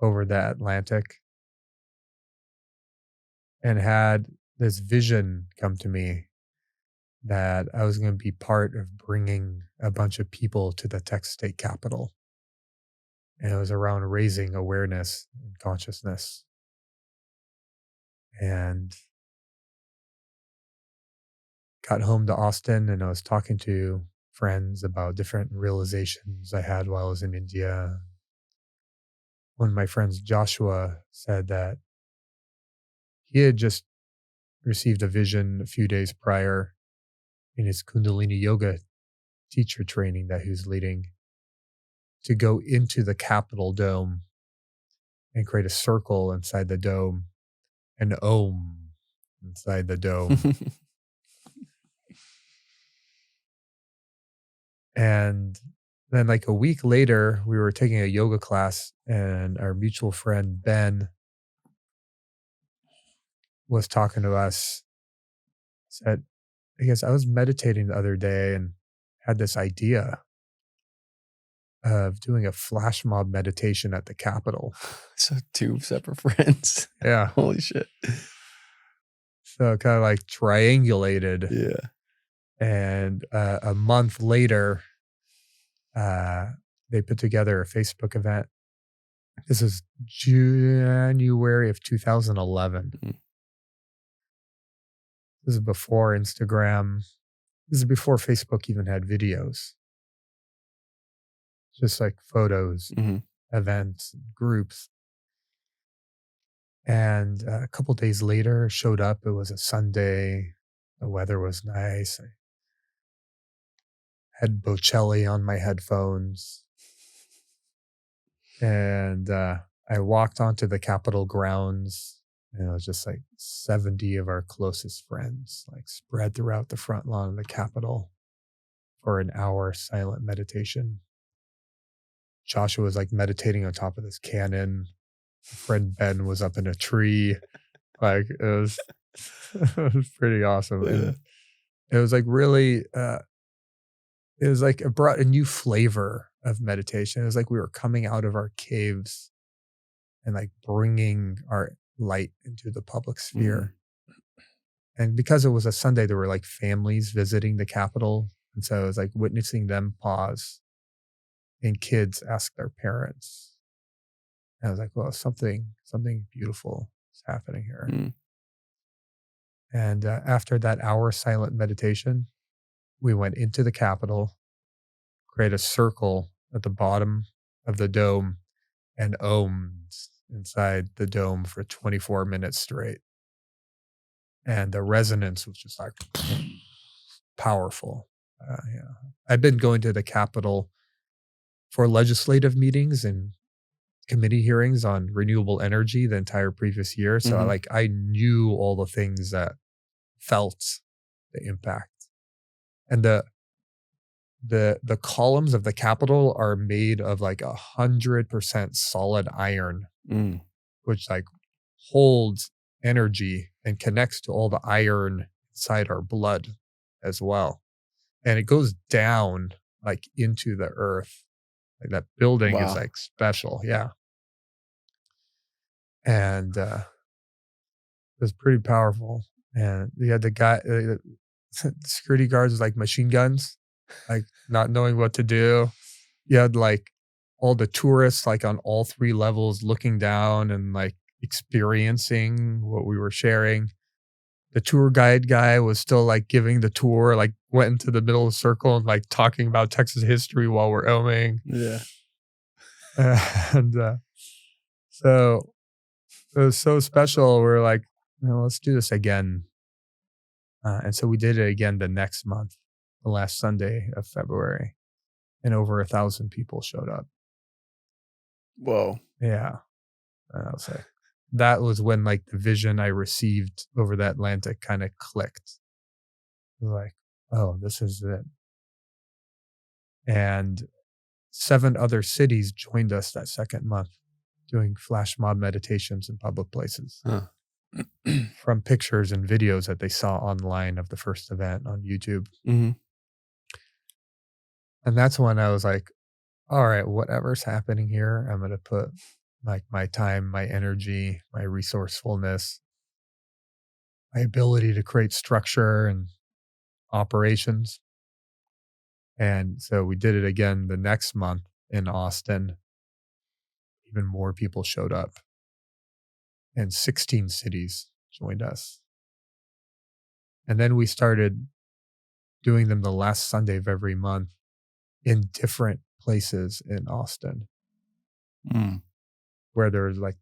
Speaker 2: over the Atlantic and had this vision come to me that I was going to be part of bringing a bunch of people to the tech state capital. And it was around raising awareness and consciousness. And got home to Austin, and I was talking to friends about different realizations I had while I was in India. One of my friends, Joshua, said that he had just received a vision a few days prior in his Kundalini yoga teacher training that he was leading, to go into the Capitol dome and create a circle inside the dome, an Om inside the dome. And then, like a week later, we were taking a yoga class, and our mutual friend, Ben, was talking to us. Said, I guess I was meditating the other day and had this idea of doing a flash mob meditation at the Capitol.
Speaker 1: So 2 separate friends.
Speaker 2: Yeah.
Speaker 1: Holy shit.
Speaker 2: So kind of like triangulated.
Speaker 1: Yeah.
Speaker 2: And a month later, they put together a Facebook event. This is January of 2011.
Speaker 1: Mm.
Speaker 2: This is before Instagram. This is before Facebook even had videos. Just like photos,
Speaker 1: Mhm.
Speaker 2: events, groups. And a couple days later, showed up. It was a Sunday. The weather was nice. I had Bocelli on my headphones. And I walked onto the Capitol grounds. And it was just like 70 of our closest friends, like spread throughout the front lawn of the Capitol for an hour silent meditation. Joshua was like meditating on top of this cannon. Friend Ben was up in a tree. Like it was, it was pretty awesome.
Speaker 1: Yeah.
Speaker 2: And it was like really, it was like it brought a new flavor of meditation. It was like we were coming out of our caves and like bringing our light into the public
Speaker 1: Mm.
Speaker 2: sphere. And because it was a Sunday, there were like families visiting the Capitol. And so it was like witnessing them pause and kids ask their parents. And I was like, well, something beautiful is happening here.
Speaker 1: Mm.
Speaker 2: And after that hour silent meditation, we went into the Capitol, create a circle at the bottom of the dome, and ohmed inside the dome for 24 minutes straight. And the resonance was just like powerful. Yeah. I've been going to the Capitol for legislative meetings and committee hearings on renewable energy the entire previous year. So
Speaker 1: Mhm.
Speaker 2: I knew all the things that felt the impact. And the columns of the Capitol are made of like 100% solid iron,
Speaker 1: Mm.
Speaker 2: which like holds energy and connects to all the iron inside our blood as well. And it goes down like into the earth. Like that building is
Speaker 1: Wow.
Speaker 2: like special. Yeah. And it was pretty powerful. And you had the guy, security guards with like machine guns, like not knowing what to do. You had like all the tourists like on all three levels looking down and like experiencing what we were sharing. The tour guide guy was still like giving the tour, like went into the middle of the circle and like talking about Texas history while we're filming.
Speaker 1: Yeah.
Speaker 2: And so it was so special. We're like, let's do this again. And so we did it again the next month, the last Sunday of February, and over 1,000 people showed up.
Speaker 1: Whoa.
Speaker 2: Yeah. And I was like, that was when like the vision I received over the Atlantic kind of clicked. Like, oh, this is it. And 7 other cities joined us that second month doing flash mob meditations in public places
Speaker 1: Huh.
Speaker 2: from pictures and videos that they saw online of the first event on YouTube.
Speaker 1: Mhm.
Speaker 2: And that's when I was like, all right, whatever's happening here, I'm going to put like my time, my energy, my resourcefulness, my ability to create structure and operations. And so we did it again the next month in Austin. Even more people showed up, and 16 cities joined us. And then we started doing them the last Sunday of every month in different places in Austin
Speaker 1: Mm.
Speaker 2: where there's like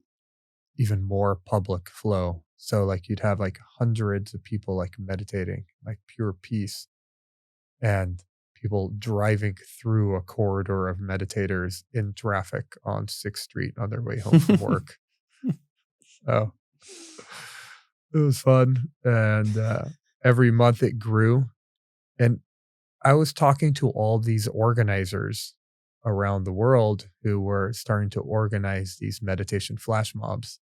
Speaker 2: even more public flow. So like you'd have like hundreds of people like meditating, like pure peace, and people driving through a corridor of meditators in traffic on 6th Street on their way home from work. So it was fun. And every month it grew. And I was talking to all these organizers around the world who were starting to organize these meditation flash mobs.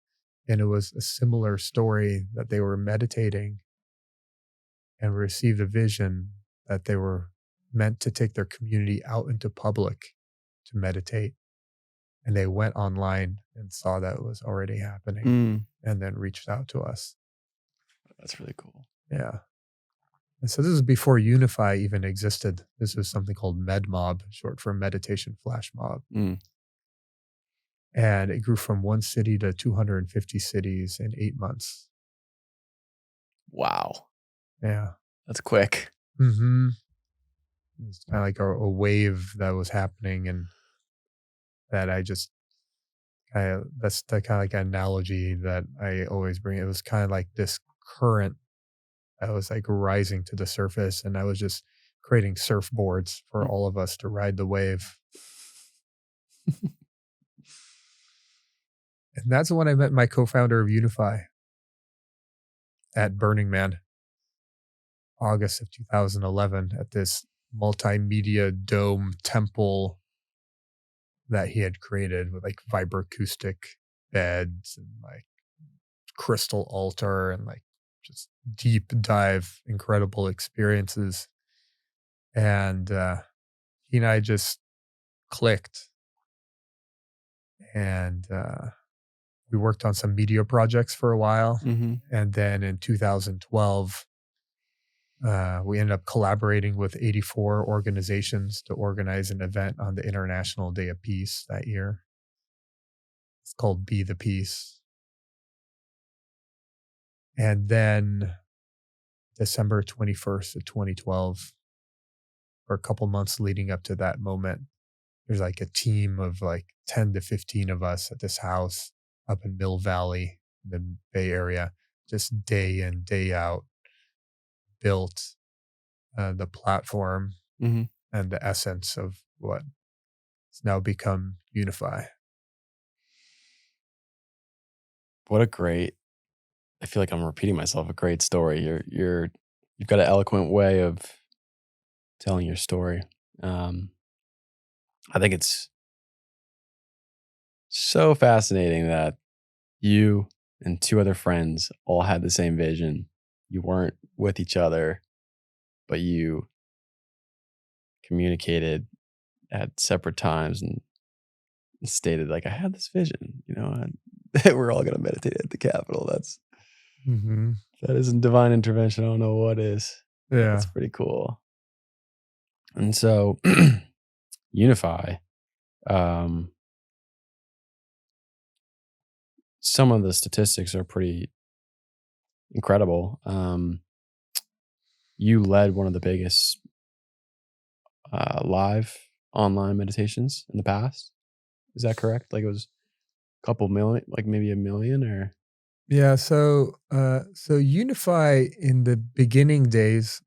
Speaker 2: And it was a similar story that they were meditating and received a vision that they were meant to take their community out into public to meditate. And they went online and saw that it was already happening
Speaker 1: Mm.
Speaker 2: and then reached out to us.
Speaker 1: That's really cool.
Speaker 2: Yeah. And so this is before Unify even existed. This was something called MedMob, short for Meditation Flash Mob.
Speaker 1: Mm.
Speaker 2: And it grew from 1 city to 250 cities in 8 months.
Speaker 1: Wow.
Speaker 2: Yeah.
Speaker 1: That's quick.
Speaker 2: Mm-hmm. It's kind of like a wave that was happening, and that I just that's the kind of like analogy that I always bring. It was kind of like this current that was like rising to the surface, and I was just creating surfboards for all of us to ride the wave. And that's when I met my co-founder of Unify. at Burning Man, August of 2011, at this multimedia dome temple that he had created with like vibroacoustic beds and like crystal altar and like just deep dive, incredible experiences. And he and I just clicked, and we worked on some media projects for a while.
Speaker 1: Mm-hmm.
Speaker 2: And then in 2012, we ended up collaborating with 84 organizations to organize an event on the International Day of Peace that year. It's called Be the Peace. And then December 21st of 2012, for a couple months leading up to that moment, there's like a team of like 10 to 15 of us at this house up in Mill Valley, the Bay Area, just day in, day out, built the platform
Speaker 1: Mm-hmm.
Speaker 2: and the essence of what has now become Unify.
Speaker 1: What a great, I feel like I'm repeating myself, a great story. You've got an eloquent way of telling your story. I think it's so fascinating that you and two other friends all had the same vision. You weren't with each other, but you communicated at separate times and stated, like, I had this vision, and we're all going to meditate at the Capitol.
Speaker 2: Mm-hmm.
Speaker 1: That isn't divine intervention. I don't know what is.
Speaker 2: Yeah.
Speaker 1: That's pretty cool. And so Unify, some of the statistics are pretty incredible. You led one of the biggest live online meditations in the past. Is that correct? Like it was a couple million, like maybe a million, or
Speaker 2: Yeah. So Unify in the beginning days,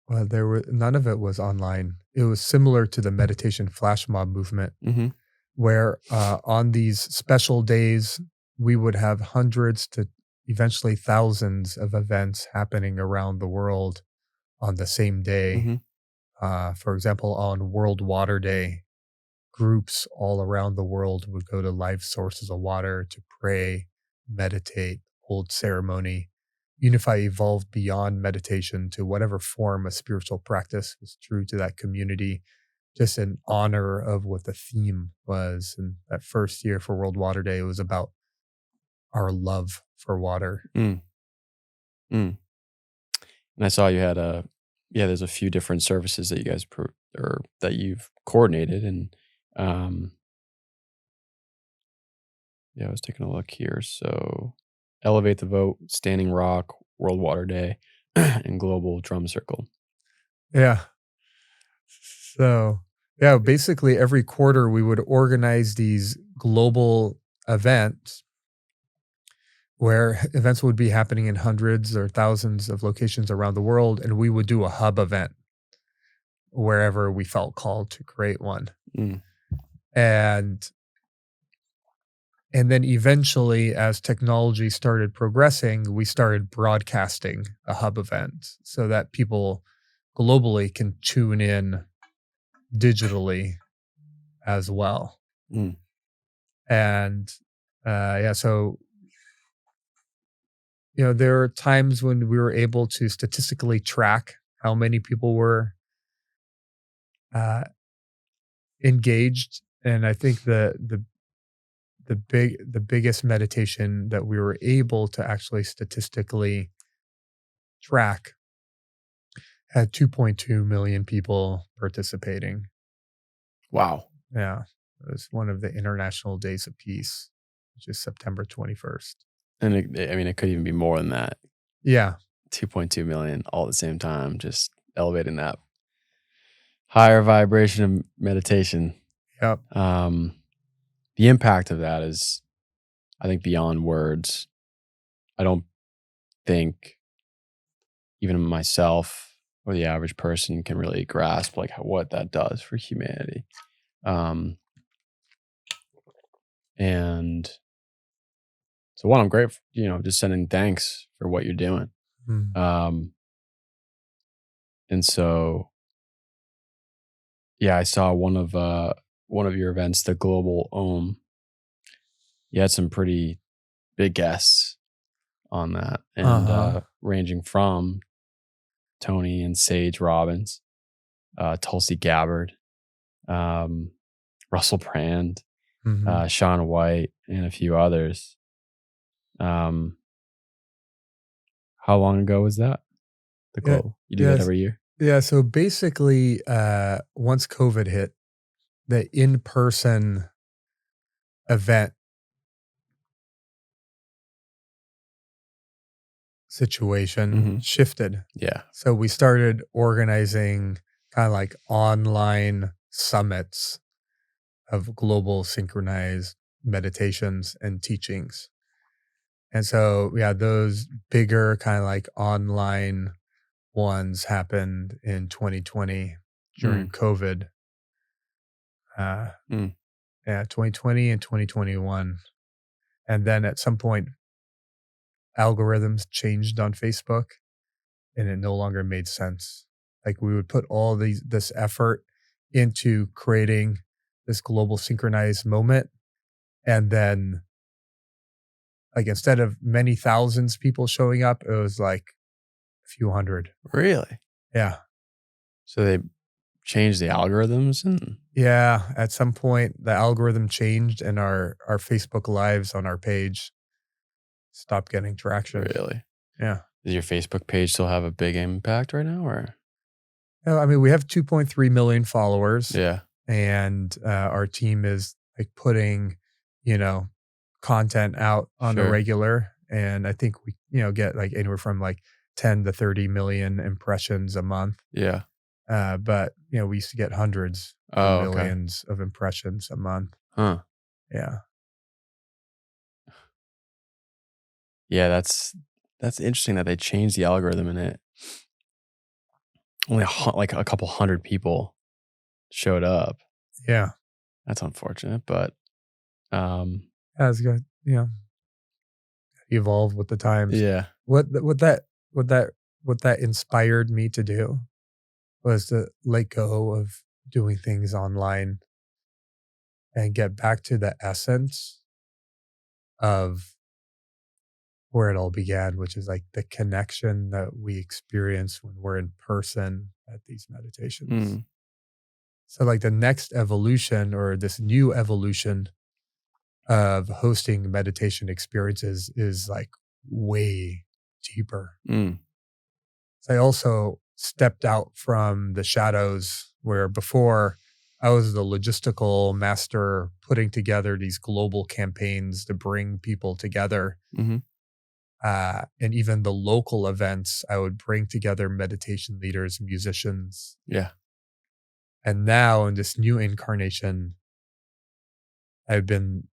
Speaker 2: there were none of it was online. It was similar to the meditation flash mob movement,
Speaker 1: mm-hmm.
Speaker 2: where on these special days we would have hundreds to eventually thousands of events happening around the world on the same day.
Speaker 1: Mm-hmm.
Speaker 2: For example, on World Water Day, groups all around the world would go to live sources of water to pray, meditate, hold ceremony. Unify evolved beyond meditation to whatever form of spiritual practice was true to that community, just in honor of what the theme was. And that first year for World Water Day, it was about our love for water.
Speaker 1: Mm. Mm. And I saw you had there's a few different services that you guys or that you've coordinated, and I was taking a look here. So, Elevate the Vote, Standing Rock, World Water Day, and Global Drum Circle.
Speaker 2: Yeah. So, yeah, basically every quarter we would organize these global events where events would be happening in hundreds or thousands of locations around the world, and we would do a hub event wherever we felt called to create one.
Speaker 1: Mm.
Speaker 2: And then eventually, as technology started progressing, we started broadcasting a hub event so that people globally can tune in digitally as well.
Speaker 1: Mm.
Speaker 2: And so there are times when we were able to statistically track how many people were engaged. And I think the biggest meditation that we were able to actually statistically track had 2.2 million people participating.
Speaker 1: Wow.
Speaker 2: Yeah. It was one of the International Days of Peace, which is September 21st.
Speaker 1: And it could even be more than that.
Speaker 2: Yeah.
Speaker 1: 2.2 million all at the same time, just elevating that higher vibration of meditation.
Speaker 2: Yep.
Speaker 1: The impact of that is, I think, beyond words. I don't think even myself or the average person can really grasp like what that does for humanity. And so, one, I'm grateful, just sending thanks for what you're doing.
Speaker 2: Mm.
Speaker 1: Um, and so, yeah, I saw one of your events, the Global You had some pretty big guests on that, and
Speaker 2: Uh-huh.
Speaker 1: ranging from Tony and Sage Robbins, Tulsi Gabbard, um, Russell Brand,
Speaker 2: Mhm.
Speaker 1: Shaun White, and a few others. Um, how long ago was that? The
Speaker 2: Yeah.
Speaker 1: Global? You do that
Speaker 2: Yes.
Speaker 1: every year?
Speaker 2: Yeah, so basically, once COVID hit, the in-person event situation
Speaker 1: Mhm.
Speaker 2: shifted.
Speaker 1: Yeah.
Speaker 2: So we started organizing kinda like online summits of global synchronized meditations and teachings. And so, yeah, those bigger kinda like online ones happened in 2020 during
Speaker 1: Mm,
Speaker 2: COVID. Uh,
Speaker 1: mm.
Speaker 2: yeah, 2020 and 2021. And then at some point, algorithms changed on Facebook and it no longer made sense. Like we would put all this effort into creating this global synchronized moment. And then like instead of many thousands people showing up, it was like a few hundred.
Speaker 1: Really?
Speaker 2: Yeah.
Speaker 1: So they changed the algorithms and
Speaker 2: Yeah. At some point the algorithm changed and our Facebook lives on our page stopped getting traction.
Speaker 1: really?
Speaker 2: Yeah.
Speaker 1: Does your Facebook page still have a big impact right now or?
Speaker 2: No, I mean, we have 2.3 million followers
Speaker 1: Yeah,
Speaker 2: and our team is like putting, you know, content out on a
Speaker 1: sure.
Speaker 2: regular. And I think we, get like anywhere from like 10 to 30 million impressions a month.
Speaker 1: Yeah.
Speaker 2: But, we used to get hundreds of
Speaker 1: Oh, okay.
Speaker 2: millions of impressions a month.
Speaker 1: Huh.
Speaker 2: Yeah.
Speaker 1: Yeah, that's interesting that they changed the algorithm and it only like a couple hundred people showed up.
Speaker 2: Yeah.
Speaker 1: That's unfortunate, but um
Speaker 2: As good, evolve with the times.
Speaker 1: yeah,
Speaker 2: What, th- what that, what that, what that inspired me to do was to let go of doing things online and get back to the essence of where it all began, which is like the connection that we experience when we're in person at these meditations.
Speaker 1: mm,
Speaker 2: So, like the next evolution or this new evolution of hosting meditation experiences is like way deeper.
Speaker 1: mm,
Speaker 2: So I also stepped out from the shadows where before I was the logistical master putting together these global campaigns to bring people together.
Speaker 1: mhm,
Speaker 2: And even the local events, I would bring together meditation leaders, musicians.
Speaker 1: yeah,
Speaker 2: And now in this new incarnation, I've been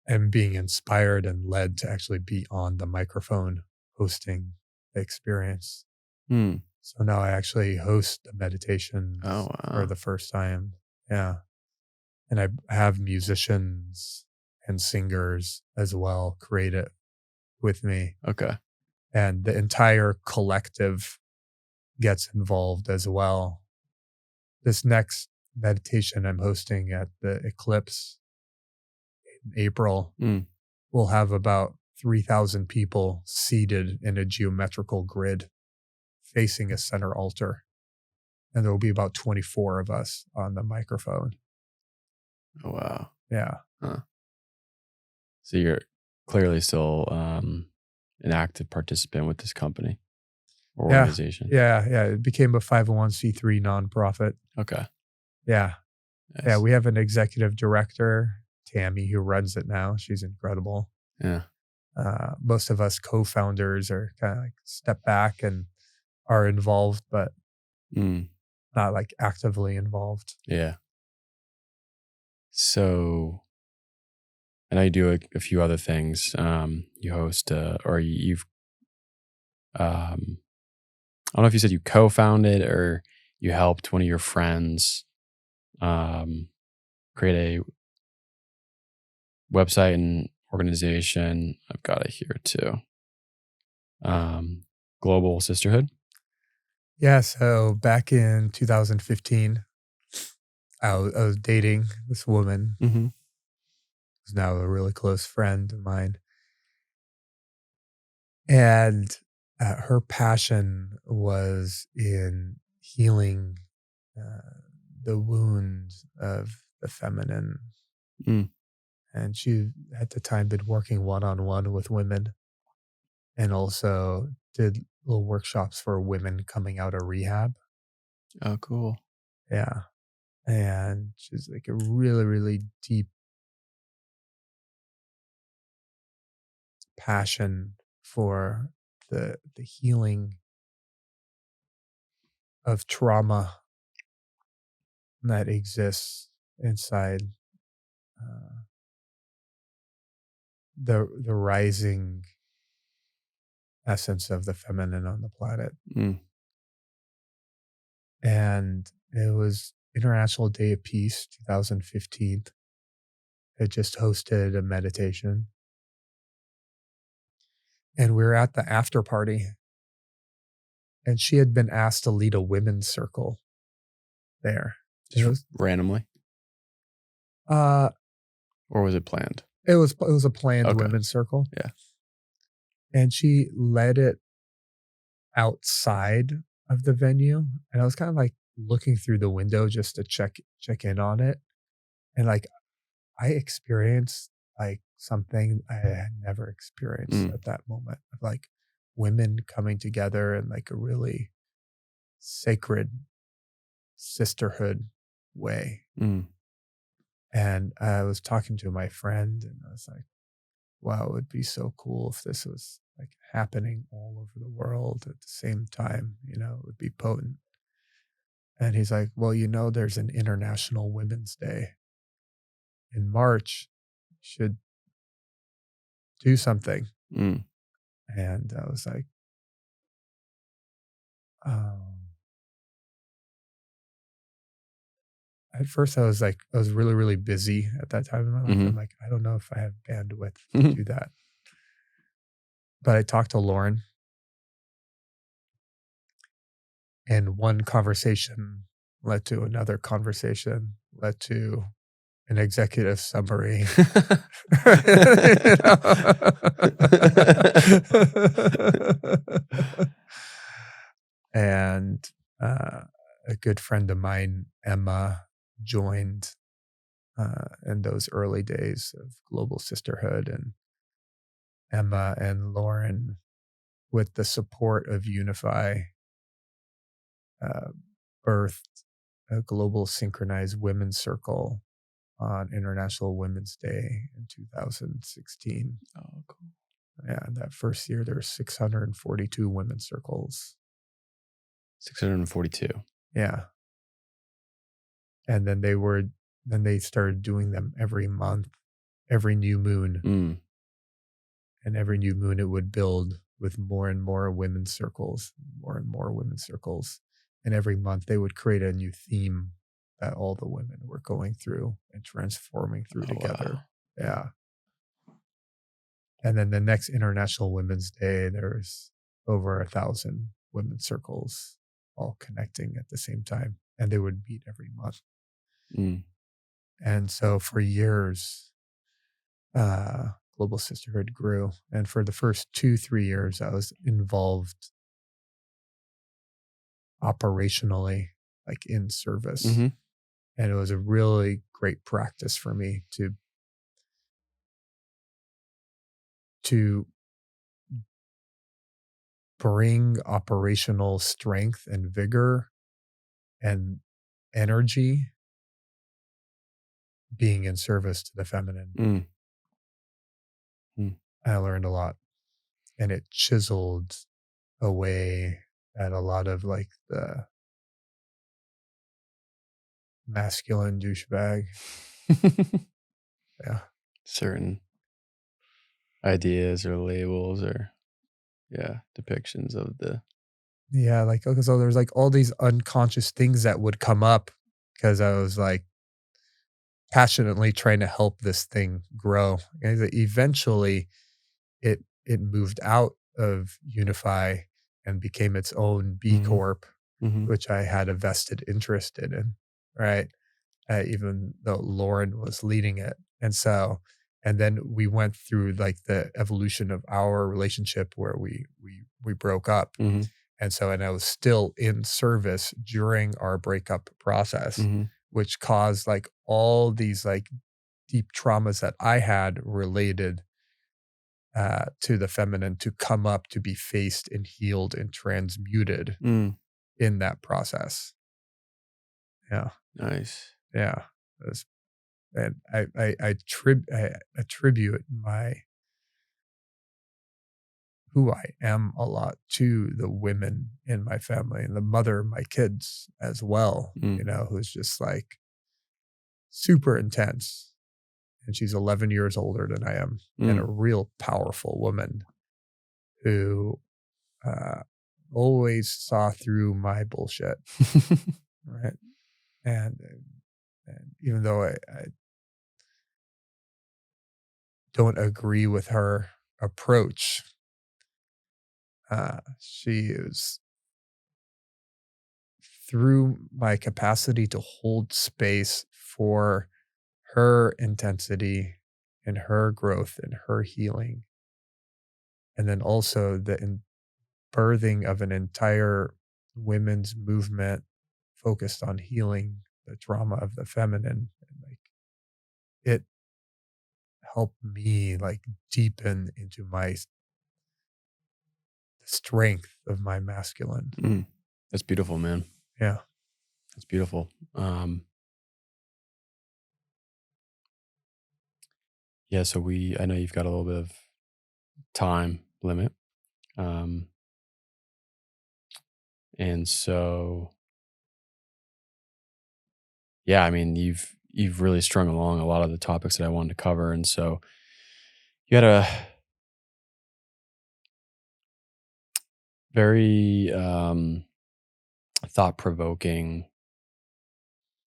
Speaker 2: am being inspired and led to actually be on the microphone hosting the experience.
Speaker 1: mm.
Speaker 2: So now I actually host the
Speaker 1: Oh,
Speaker 2: meditations for
Speaker 1: wow.
Speaker 2: the first time. Yeah. And I have musicians and singers as well create it with me.
Speaker 1: Okay.
Speaker 2: And the entire collective gets involved as well. This next meditation I'm hosting at the eclipse in April
Speaker 1: Mm,
Speaker 2: will have about 3,000 people seated in a geometrical grid facing a center altar. And there will be about 24 of us on the microphone.
Speaker 1: oh, wow.
Speaker 2: Yeah.
Speaker 1: Huh. So you're clearly still an active participant with this company or
Speaker 2: Yeah.
Speaker 1: organization.
Speaker 2: Yeah. Yeah. It became a 501c3 nonprofit.
Speaker 1: Okay.
Speaker 2: Yeah. Yeah.
Speaker 1: Nice.
Speaker 2: We have an executive director, Tammy, who runs it now. She's incredible.
Speaker 1: Yeah.
Speaker 2: Most of us co-founders are kind of like step back and are involved, but
Speaker 1: Mm,
Speaker 2: not like actively involved.
Speaker 1: yeah. So I know you do a few other things. You host, or you've, I don't know if you said you co-founded or you helped one of your friends um, create a website and organization. I've got it here too. Global Sisterhood.
Speaker 2: Yeah, so back in 2015, I was dating this woman
Speaker 1: Mhm.
Speaker 2: who's now a really close friend of mine, and, her passion was in healing, uh, the wounds of the feminine,
Speaker 1: Mm.
Speaker 2: and she, at the time, been working one-on-one with women and also did little workshops for women coming out of rehab.
Speaker 1: Oh, cool.
Speaker 2: Yeah, and she's, like, a really, really deep passion for the healing of trauma that exists inside, uh, the rising essence of the feminine on the planet.
Speaker 1: Mm.
Speaker 2: And it was International Day of Peace, 2015. It just hosted a meditation, and we were at the after party, and she had been asked to lead a women's circle there. It
Speaker 1: Just
Speaker 2: was,
Speaker 1: randomly,
Speaker 2: uh,
Speaker 1: or was it planned?
Speaker 2: it was a planned
Speaker 1: Okay.
Speaker 2: women's circle,
Speaker 1: Yeah.
Speaker 2: and she led it outside of the venue, and I was kinda, like, looking through the window just to check in on it, and, like, I experienced, like, something I had never experienced
Speaker 1: Mm.
Speaker 2: at that moment of, like, women coming together in, like, a really sacred sisterhood way,
Speaker 1: Mm.
Speaker 2: and I was talking to my friend, and I was like, "Wow, it would be so cool if this was, like, happening all over the world at the same time, it would be potent." And he's like, "Well, there's an International Women's Day in March. You should do something."
Speaker 1: Mm.
Speaker 2: And I was like, "Oh." At first, I was really, really busy at that time in my life. I'm
Speaker 1: Mhm.
Speaker 2: like, "I don't know if I have bandwidth to
Speaker 1: Mhm.
Speaker 2: do that." But I talked to Lauren, and one conversation led to another conversation, led to an executive summary. You know? And, uh, a good friend of mine, Emma, joined, in those early days of Global Sisterhood, and Emma and Lauren, with the support of Unify, uh, birthed a Global Synchronized Women's Circle on International Women's Day in 2016.
Speaker 1: Oh, cool.
Speaker 2: Yeah, that first year, there were 642 women's circles.
Speaker 1: 642.
Speaker 2: Yeah, and then they started doing them every month, every new moon,
Speaker 1: Mm.
Speaker 2: and every new moon, it would build with more and more women's circles, more and more women's circles, and every month, they would create a new theme that all the women were going through and transforming through
Speaker 1: Oh, wow.
Speaker 2: together. Yeah. And then the next International Women's Day, there's over 1,000 women's circles all connecting at the same time, and they would meet every month.
Speaker 1: Mm.
Speaker 2: And so for years, Global Sisterhood grew. And for the first 2, 3 years, I was involved operationally, like in service.
Speaker 1: Mhm.
Speaker 2: And it was a really great practice for me to bring operational strength and vigor and energy being in service to the feminine.
Speaker 1: Mm. Mm.
Speaker 2: I learned a lot, and it chiseled away at a lot of like the masculine douchebag. Yeah.
Speaker 1: Certain ideas or labels or, yeah, depictions of the
Speaker 2: Yeah. Like, okay, so there's like all these unconscious things that would come up because I was like passionately trying to help this thing grow. And eventually it moved out of Unify and became its own B
Speaker 1: Mhm.
Speaker 2: Corp,
Speaker 1: Mhm.
Speaker 2: which I had a vested interest in, right? Even though Lauren was leading it. And then we went through like the evolution of our relationship where we broke up.
Speaker 1: Mhm.
Speaker 2: And I was still in service during our breakup process,
Speaker 1: Mhm.
Speaker 2: which caused like all these like deep traumas that I had related to the feminine to come up to be faced and healed and transmuted
Speaker 1: Mm.
Speaker 2: in that process. Yeah.
Speaker 1: Nice.
Speaker 2: Yeah. It was and I attribute my who I am a lot to the women in my family and the mother of my kids as well,
Speaker 1: Mm.
Speaker 2: who's just like super intense. And she's 11 years older than I am, and a
Speaker 1: Mm.
Speaker 2: real powerful woman who uh, always saw through my bullshit, right? And and even though I don't agree with her approach, she is through my capacity to hold space for her intensity and her growth and her healing. And then also the birthing of an entire women's movement focused on healing the trauma of the feminine. And like it helped me like deepen into the strength of my masculine.
Speaker 1: Mm. That's beautiful, man.
Speaker 2: Yeah.
Speaker 1: That's beautiful. Yeah, so I know you've got a little bit of time limit. Um, and so yeah, I mean, you've really strung along a lot of the topics that I wanted to cover. And so you had a very thought provoking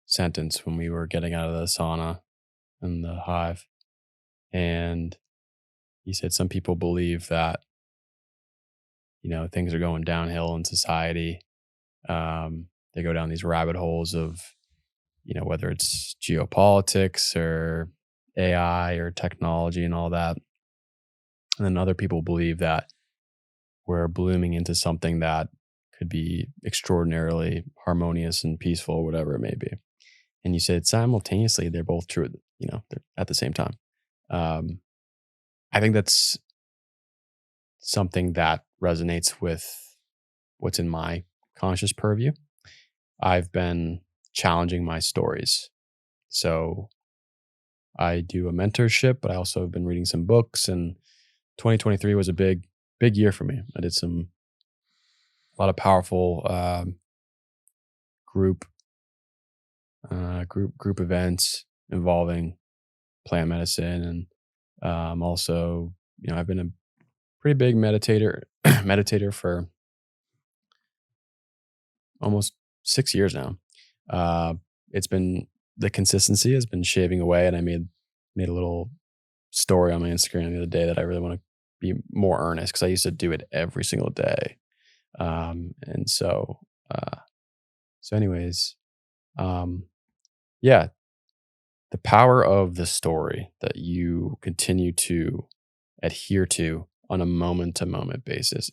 Speaker 1: sentence when we were getting out of the sauna and the hive. And you said some people believe that, things are going downhill in society. They go down these rabbit holes of, whether it's geopolitics or AI or technology and all that. And then other people believe that we're blooming into something that could be extraordinarily harmonious and peaceful, whatever it may be. And you said simultaneously, they're both true, they're at the same time. Um, I think that's something that resonates with what's in my conscious purview. I've been challenging my stories. So I do a mentorship, but I also have been reading some books, and 2023 was a big year for me. I did a lot of powerful group group events involving plant medicine, and also, I've been a pretty big meditator for almost 6 years now. Uh, it's been the consistency has been shaving away, and I made a little story on my Instagram the other day that I really want to be more earnest because I used to do it every single day. And so anyways, um, yeah, the power of the story that you continue to adhere to on a moment to moment basis.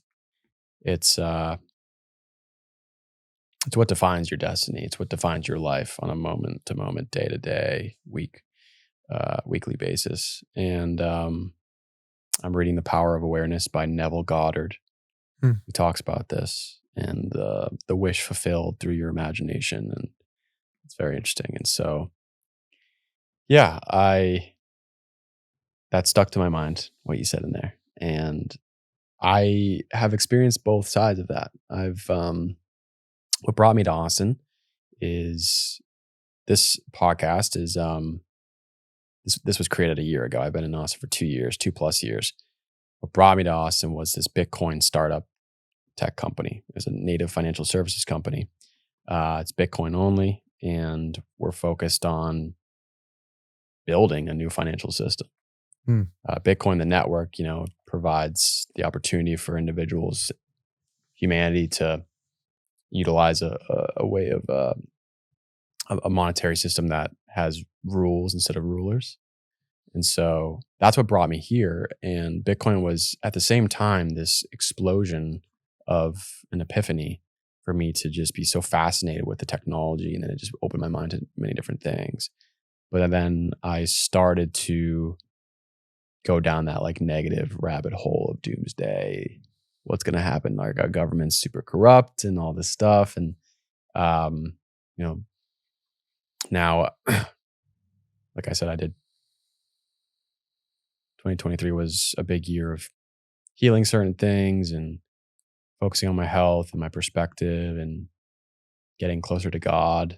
Speaker 1: It's uh, it's what defines your destiny. It's what defines your life on a moment to moment, day to day, weekly basis. And I'm reading The Power of Awareness by Neville Goddard.
Speaker 2: Hmm.
Speaker 1: He talks about this and the wish fulfilled through your imagination, and it's very interesting. And so, yeah, I that stuck to my mind what you said in there, and I have experienced both sides of that. What brought me to Austin is this podcast is this was created a year ago. I've been in Austin for 2 years, 2+ years. What brought me to Austin was this Bitcoin startup tech company. It was a native financial services company. It's Bitcoin only, and we're focused on building a new financial system.
Speaker 2: Hmm.
Speaker 1: Bitcoin, the network, provides the opportunity for individuals, humanity, to utilize a way of a monetary system that has rules instead of rulers. And so that's what brought me here. And Bitcoin was at the same time this explosion of an epiphany for me to just be so fascinated with the technology. And then it just opened my mind to many different things. But then I started to go down that like negative rabbit hole of doomsday. What's going to happen? Like our government's super corrupt and all this stuff. And, you know, now, like I said, I did 2023 was a big year of healing certain things and focusing on my health and my perspective and getting closer to God.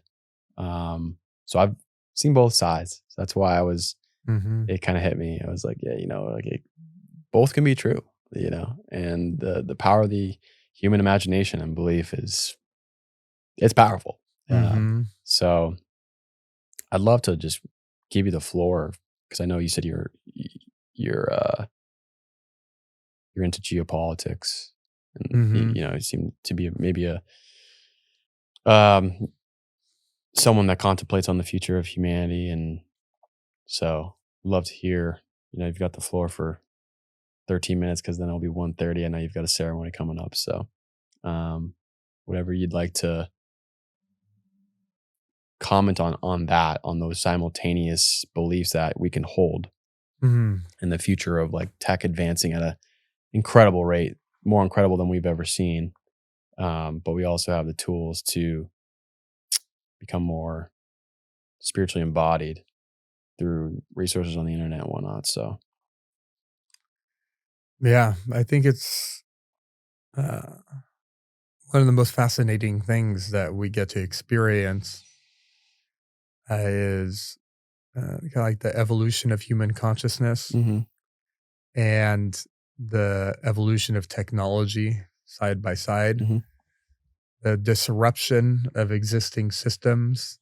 Speaker 1: So I've seen both sides. So that's why
Speaker 2: Mm-hmm.
Speaker 1: it kind of hit me. I was like, yeah, like both can be true, and the power of the human imagination and belief it's powerful.
Speaker 2: Mm-hmm.
Speaker 1: So I'd love to just give you the floor because I know you said you're you're into geopolitics, and
Speaker 2: Mm-hmm.
Speaker 1: you seem to be maybe a um someone that contemplates on the future of humanity, and so love to hear. You've got the floor for 13 minutes because then it'll be 1:30. I know you've got a ceremony coming up, so um, whatever you'd like to comment on those simultaneous beliefs that we can hold
Speaker 2: Mm-hmm.
Speaker 1: in the future of like tech advancing at a incredible rate, more incredible than we've ever seen. But we also have the tools to become more spiritually embodied through resources on the internet and whatnot. So,
Speaker 2: Yeah, I think it's uh, one of the most fascinating things that we get to experience is kind of like the evolution of human consciousness
Speaker 1: mhm,
Speaker 2: and the evolution of technology side by side,
Speaker 1: mhm,
Speaker 2: the disruption of existing systems,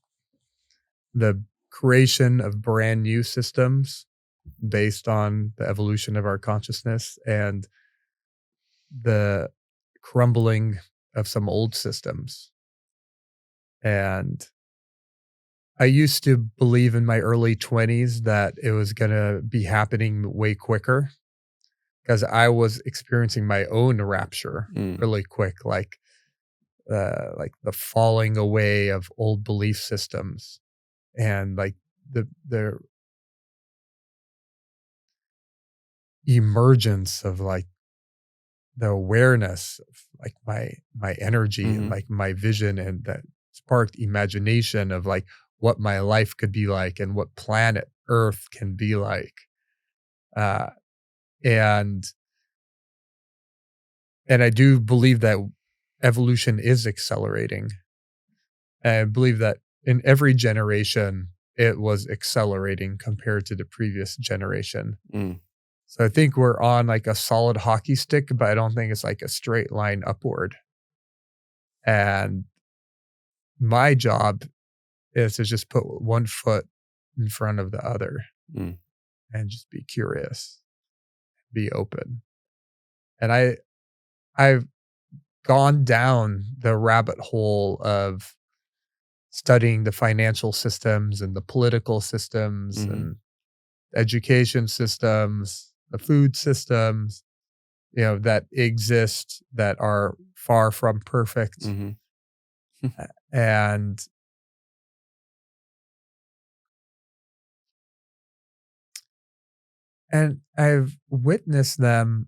Speaker 2: the creation of brand new systems based on the evolution of our consciousness, and the crumbling of some old systems. And I used to believe in my early 20s that it was going to be happening way quicker because I was experiencing my own rapture
Speaker 1: mm,
Speaker 2: really quick, like the falling away of old belief systems and like the emergence of like the awareness of like my energy and
Speaker 1: mhm,
Speaker 2: like my vision, and that sparked imagination of like what my life could be like and what planet Earth can be like. Uh, and and I do believe that evolution is accelerating. And I believe that in every generation it was accelerating compared to the previous generation.
Speaker 1: mm,
Speaker 2: So I think we're on like a solid hockey stick, but I don't think it's like a straight line upward. And my job is to just put one foot in front of the other
Speaker 1: mm,
Speaker 2: and just be curious, be open. And I've gone down the rabbit hole of studying the financial systems and the political systems
Speaker 1: mhm,
Speaker 2: and education systems, the food systems, that exist that are far from perfect.
Speaker 1: mhm,
Speaker 2: And I've witnessed them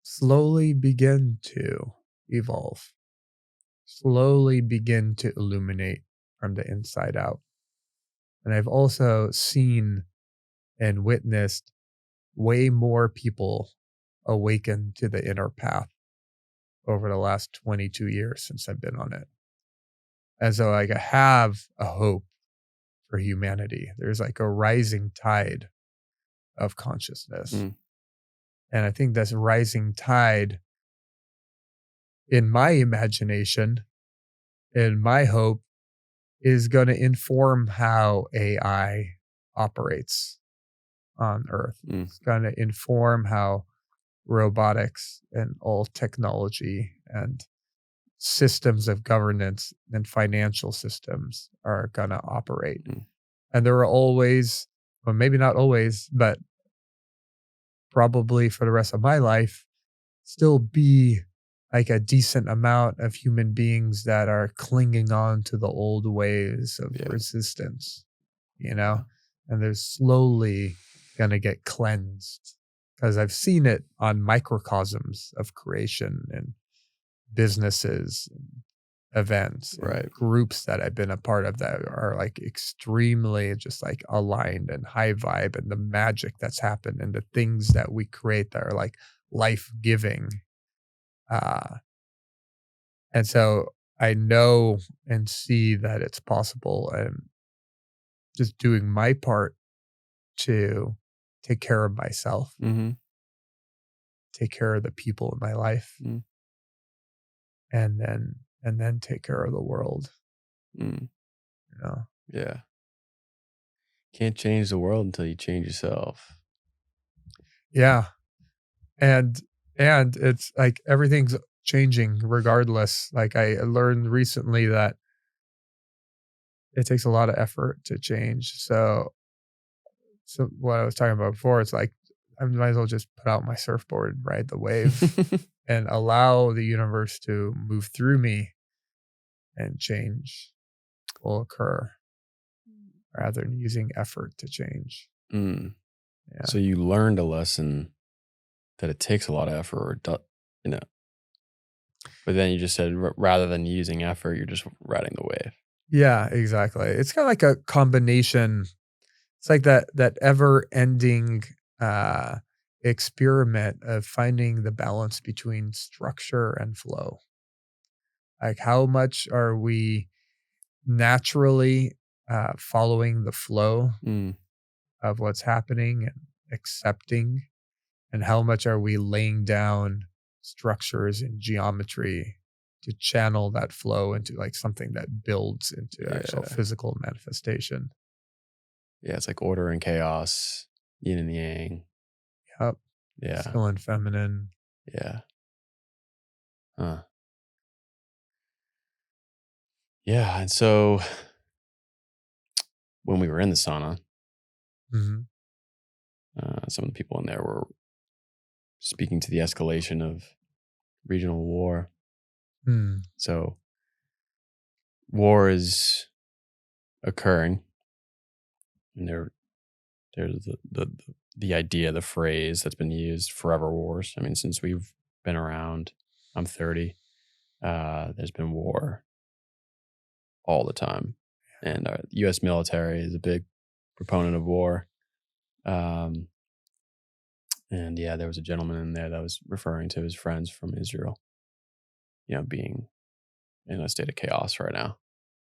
Speaker 2: slowly begin to evolve, slowly begin to illuminate from the inside out. And I've also seen and witnessed way more people awaken to the inner path over the last 22 years since I've been on it. And so like I have a hope for humanity. There's like a rising tide of consciousness.
Speaker 1: mm,
Speaker 2: And I think this rising tide, in my imagination, in my hope, is going to inform how AI operates on Earth.
Speaker 1: mm,
Speaker 2: It's going to inform how robotics and all technology and systems of governance and financial systems are going to operate.
Speaker 1: Mm.
Speaker 2: And there are always, well, maybe not always, but probably for the rest of my life, still be like a decent amount of human beings that are clinging on to the old ways of
Speaker 1: Yeah.
Speaker 2: resistance, and they're slowly going to get cleansed because I've seen it on microcosms of creation and businesses and events and
Speaker 1: Right.
Speaker 2: groups that I've been a part of that are like extremely just like aligned and high vibe, and the magic that's happened and the things that we create that are like life giving. Uh, and so I know and see that it's possible, and just doing my part to take care of myself,
Speaker 1: Mm-hmm.
Speaker 2: take care of the people in my life,
Speaker 1: Mm.
Speaker 2: and then take care of the world,
Speaker 1: Mm.
Speaker 2: you know.
Speaker 1: Yeah. Can't change the world until you change yourself.
Speaker 2: Yeah. And it's like everything's changing regardless. Like I learned recently that it takes a lot of effort to change. So what I was talking about before, it's like I might as well just put out my surfboard, ride the wave, and allow the universe to move through me, and change will occur rather than using effort to change.
Speaker 1: Mm.
Speaker 2: Yeah.
Speaker 1: So you learned a lesson that it takes a lot of effort, you know, but then you just said rather than using effort, you're just riding the wave.
Speaker 2: Yeah, exactly. It's kind of like a combination. It's like that ever-ending, uh, experiment of finding the balance between structure and flow. Like, how much are we naturally, following the flow
Speaker 1: Mm.
Speaker 2: of what's happening and accepting, and how much are we laying down structures and geometry to channel that flow into, like, something that builds into actual
Speaker 1: Yeah.
Speaker 2: physical manifestation.
Speaker 1: Yeah. It's like order and chaos, yin and yang.
Speaker 2: Yep.
Speaker 1: Yeah.
Speaker 2: Masculine, feminine.
Speaker 1: Yeah. Huh. Yeah. And so when we were in the sauna,
Speaker 2: Mhm.
Speaker 1: some of the people in there were speaking to the escalation of regional war.
Speaker 2: Mm.
Speaker 1: So war is occurring, and there's the idea, the phrase that's been used, forever wars. I mean, since we've been around, I'm 30. There's been war all the time, and our U.S. military is a big proponent of war. Um, and yeah, there was a gentleman in there that was referring to his friends from Israel, being in a state of chaos right now,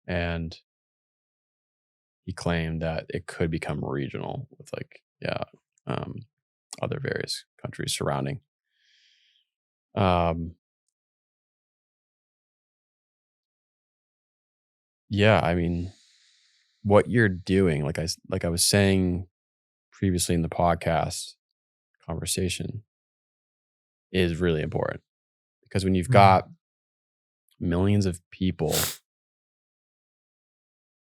Speaker 1: and he claimed that it could become regional with um, other various countries surrounding. Um, yeah, I mean, what you're doing, like I was saying previously in the podcast conversation, is really important because when you've
Speaker 2: Mm.
Speaker 1: got millions of people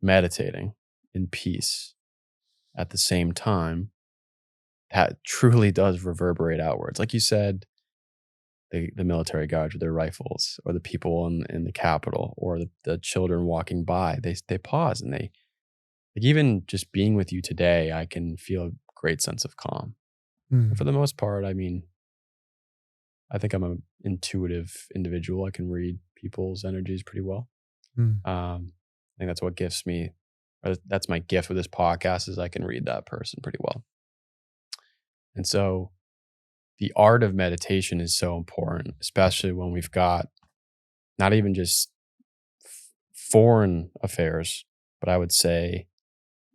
Speaker 1: meditating in peace at the same time, that truly does reverberate outwards. Like you said, the military guards with their rifles, or the people in the Capitol, or the children walking by, they pause and they, like, even just being with you today, I can feel a great sense of calm. And for
Speaker 2: Mm.
Speaker 1: the most part, I mean, I think I'm an intuitive individual. I can read people's energies pretty well.
Speaker 2: Mm.
Speaker 1: I think that's what gifts me, or that's my gift with this podcast, is I can read that person pretty well. And so the art of meditation is so important, especially when we've got not even just foreign affairs, but I would say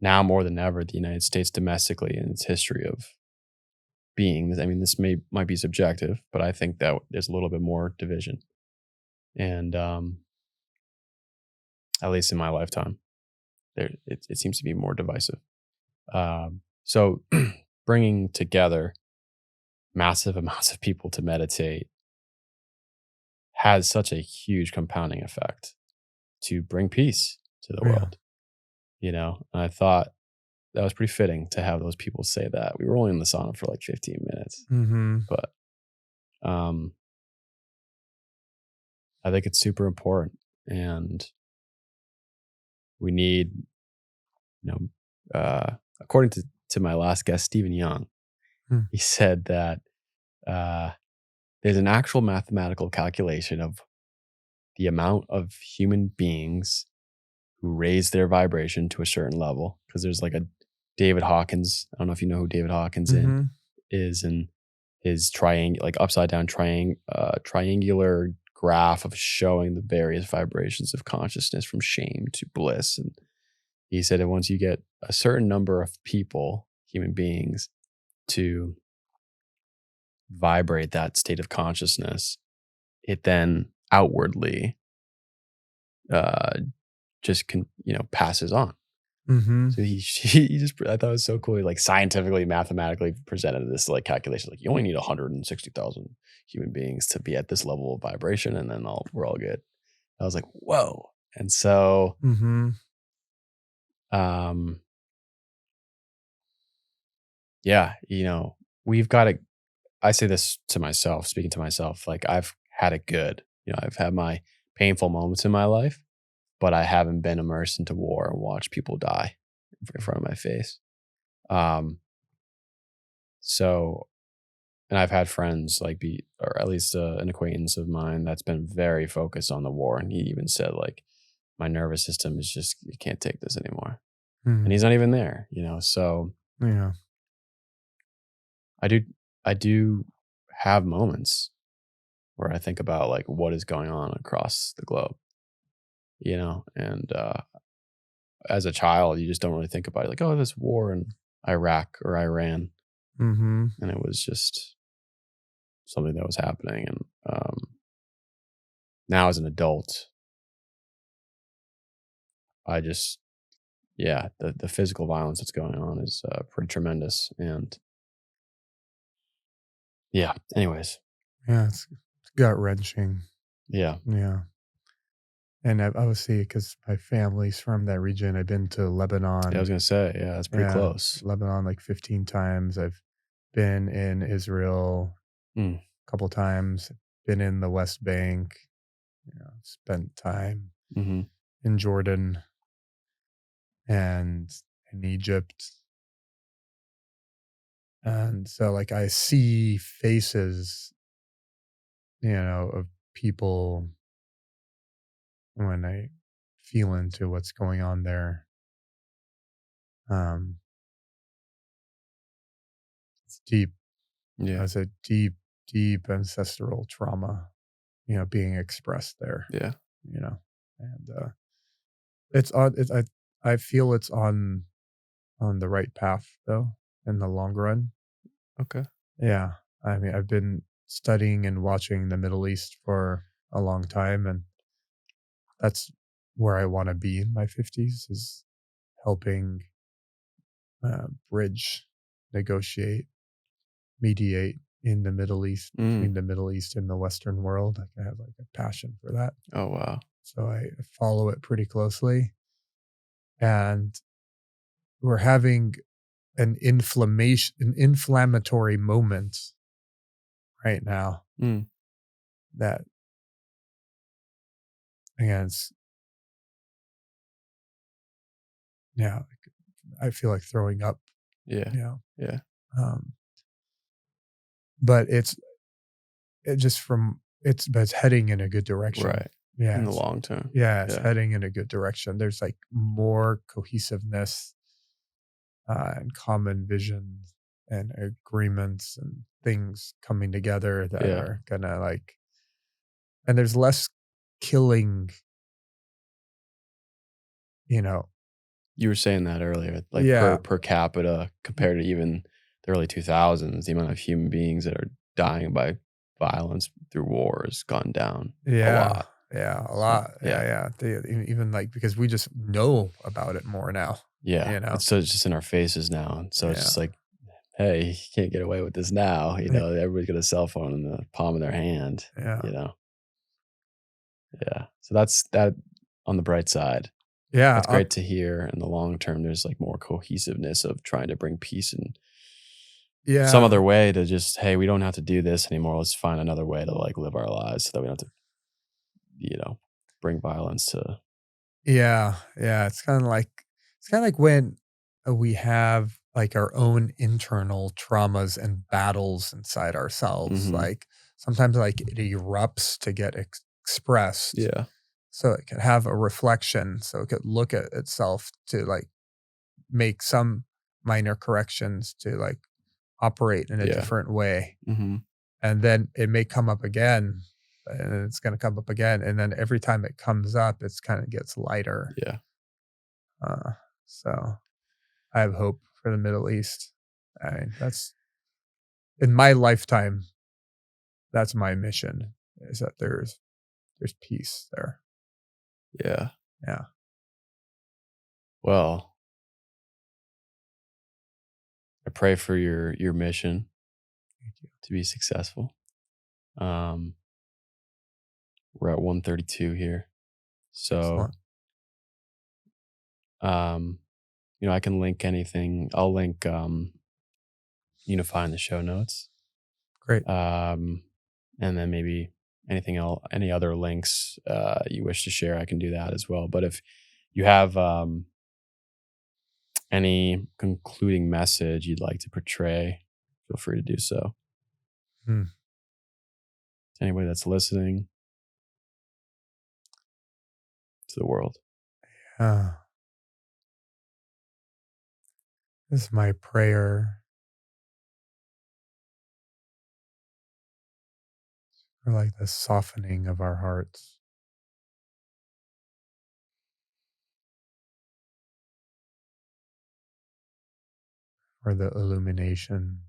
Speaker 1: now more than ever, the United States domestically in its history of being. I mean, this might be subjective, but I think that there's a little bit more division, and at least in my lifetime, it seems to be more divisive. So bringing together massive amounts of people to meditate has such a huge compounding effect to bring peace to the
Speaker 2: Yeah.
Speaker 1: world, you know? And I thought that was pretty fitting to have those people say that. We were only in the sauna for like 15 minutes,
Speaker 2: Mhm.
Speaker 1: but um, I think it's super important. And we need, you know, according to my last guest, Stephen Young,
Speaker 2: Mm.
Speaker 1: he said that uh, there's an actual mathematical calculation of the amount of human beings who raise their vibration to a certain level. Because there's like a David Hawkins. I don't know if you know who David Hawkins
Speaker 2: Mhm.
Speaker 1: is, and his triangle, like upside down triangular graph of showing the various vibrations of consciousness from shame to bliss. And he said that once you get a certain number of people, human beings, to vibrate that state of consciousness, it then outwardly uh, just passes on.
Speaker 2: Mhm.
Speaker 1: So he just I thought it was so cool. He like scientifically, mathematically presented this like calculation. Like you only need 160,000 human beings to be at this level of vibration, and then we're all good. I was like, whoa. And so,
Speaker 2: Mhm.
Speaker 1: um, yeah, we've got to. I say this to myself, speaking to myself. Like I've had it good. I've had my painful moments in my life, but I haven't been immersed into war and watched people die in front of my face. Um, so And I've had friends or at least an acquaintance of mine that's been very focused on the war. And he even said, like, my nervous system is just, you can't take this anymore. And
Speaker 2: Mhm.
Speaker 1: he's not even there. So
Speaker 2: Yeah.
Speaker 1: I do, I do have moments where I think about like what is going on across the globe. And as a child, you just don't really think about it like, oh, this war in Iraq or Iran.
Speaker 2: Mhm.
Speaker 1: And it was just something that was happening. And now as an adult, I just yeah, the physical violence that's going on is pretty tremendous. And yeah, anyways,
Speaker 2: Yeah, it's gut-wrenching.
Speaker 1: yeah,
Speaker 2: Yeah. And I've obviously, because my family's from that region, I've been to
Speaker 1: I was
Speaker 2: Lebanon.
Speaker 1: gonna say, yeah, that's pretty
Speaker 2: Yeah,
Speaker 1: close.
Speaker 2: Lebanon like 15 times. I've been in Israel
Speaker 1: Mm,
Speaker 2: a couple times, been in the West Bank, spent time
Speaker 1: hmm.
Speaker 2: in Jordan and in Egypt. And so like I see faces, of people when I feel into what's going on there. Um, it's deep.
Speaker 1: Yeah,
Speaker 2: It's a deep, deep ancestral trauma, being expressed there,
Speaker 1: yeah,
Speaker 2: and it's on. I feel it's on the right path though in the long run.
Speaker 1: okay,
Speaker 2: Yeah, I mean, I've been studying and watching the Middle East for a long time, and that's where I want to be in my 50s is helping bridge, negotiate, mediate in the Middle East
Speaker 1: mm.
Speaker 2: between the Middle East and the Western world. Like I have like a passion for that.
Speaker 1: Oh wow,
Speaker 2: So I follow it pretty closely. And we're having an inflammatory moment right now
Speaker 1: mm.
Speaker 2: that again it's yeah, I feel like throwing up,
Speaker 1: Yeah,
Speaker 2: you know.
Speaker 1: yeah,
Speaker 2: Um, but it just from but it's heading in a good direction.
Speaker 1: right.
Speaker 2: Yeah,
Speaker 1: In the long term,
Speaker 2: it's
Speaker 1: yeah,
Speaker 2: heading in a good direction. There's like more cohesiveness and common vision and agreements and things coming together that
Speaker 1: yeah.
Speaker 2: are gonna like, and there's less killing, you know.
Speaker 1: You were saying that earlier, like per
Speaker 2: Yeah,
Speaker 1: per capita compared to even the early 2000s, the amount of human beings that are dying by violence through war has gone down a
Speaker 2: yeah,
Speaker 1: lot.
Speaker 2: yeah, a
Speaker 1: So
Speaker 2: lot. Yeah,
Speaker 1: yeah.
Speaker 2: yeah. Even like because we just know about it more now,
Speaker 1: Yeah,
Speaker 2: you know.
Speaker 1: it's so it's just in our faces now, and so it's
Speaker 2: Yeah.
Speaker 1: just like hey, you can't get away with this now.
Speaker 2: Yeah.
Speaker 1: Everybody's got a cell phone in the palm of their hand.
Speaker 2: Yeah.
Speaker 1: You know, yeah. So that's that on the bright side.
Speaker 2: Yeah,
Speaker 1: That's great to hear. In the long term, there's like more cohesiveness of trying to bring peace in some
Speaker 2: yeah,
Speaker 1: other way to just, hey, we don't have to do this anymore. Let's find another way to like live our lives so that we don't have to, you know, bring violence to.
Speaker 2: yeah, it's kinda like when, we have, like, our own internal traumas and battles inside ourselves,
Speaker 1: Hmm.
Speaker 2: like, sometimes, like, it erupts to get expressed,
Speaker 1: Yeah.
Speaker 2: so it could have a reflection, so it could look at itself to, like, make some minor corrections to, like, operate in a
Speaker 1: Yeah.
Speaker 2: different way,
Speaker 1: Hmm.
Speaker 2: and then it may come up again, and it's gonna come up again, and then every time it comes up, it's kinda gets lighter.
Speaker 1: Yeah.
Speaker 2: Uh, so I have hope for the Middle East. I mean, that's in my lifetime, that's my mission is that there's peace there.
Speaker 1: Yeah.
Speaker 2: Yeah.
Speaker 1: Well, I pray for your mission
Speaker 2: Thank you.
Speaker 1: to be successful. Um, we're at 132 here. So,
Speaker 2: Excellent.
Speaker 1: um, I can link anything. I'll link Unify in the show notes.
Speaker 2: Great.
Speaker 1: Um, and then maybe anything else, any other links you wish to share, I can do that as well. But if you have any concluding message you'd like to portray, feel free to do so.
Speaker 2: Mm.
Speaker 1: To anybody that's listening, to the world.
Speaker 2: Uh, this is my prayer for like the softening of our hearts, for the illumination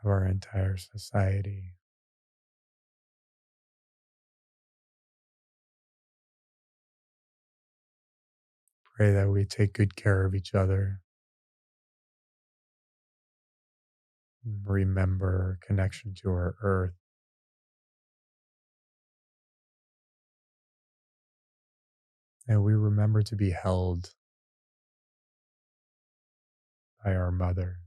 Speaker 2: of our entire society. Pray that we take good care of each other. Remember our connection to our earth. And we remember to be held by our mother.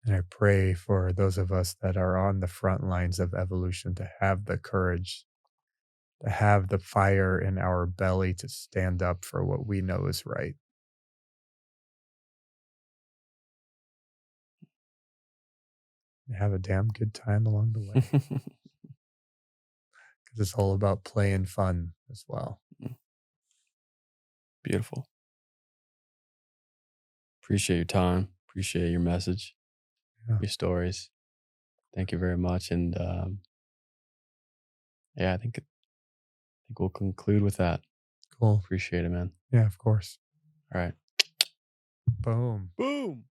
Speaker 2: And I pray for those of us that are on the front lines of evolution to have the courage, to have the fire in our belly to stand up for what we know is right. And have a damn good time along the way because it's all about play and fun as well.
Speaker 1: Beautiful. Appreciate your time. Appreciate your message,
Speaker 2: Yeah,
Speaker 1: your stories. Thank you very much. And yeah, I think we'll conclude with that.
Speaker 2: cool.
Speaker 1: Appreciate it, man.
Speaker 2: Yeah, of course.
Speaker 1: All right.
Speaker 2: Boom.
Speaker 1: Boom.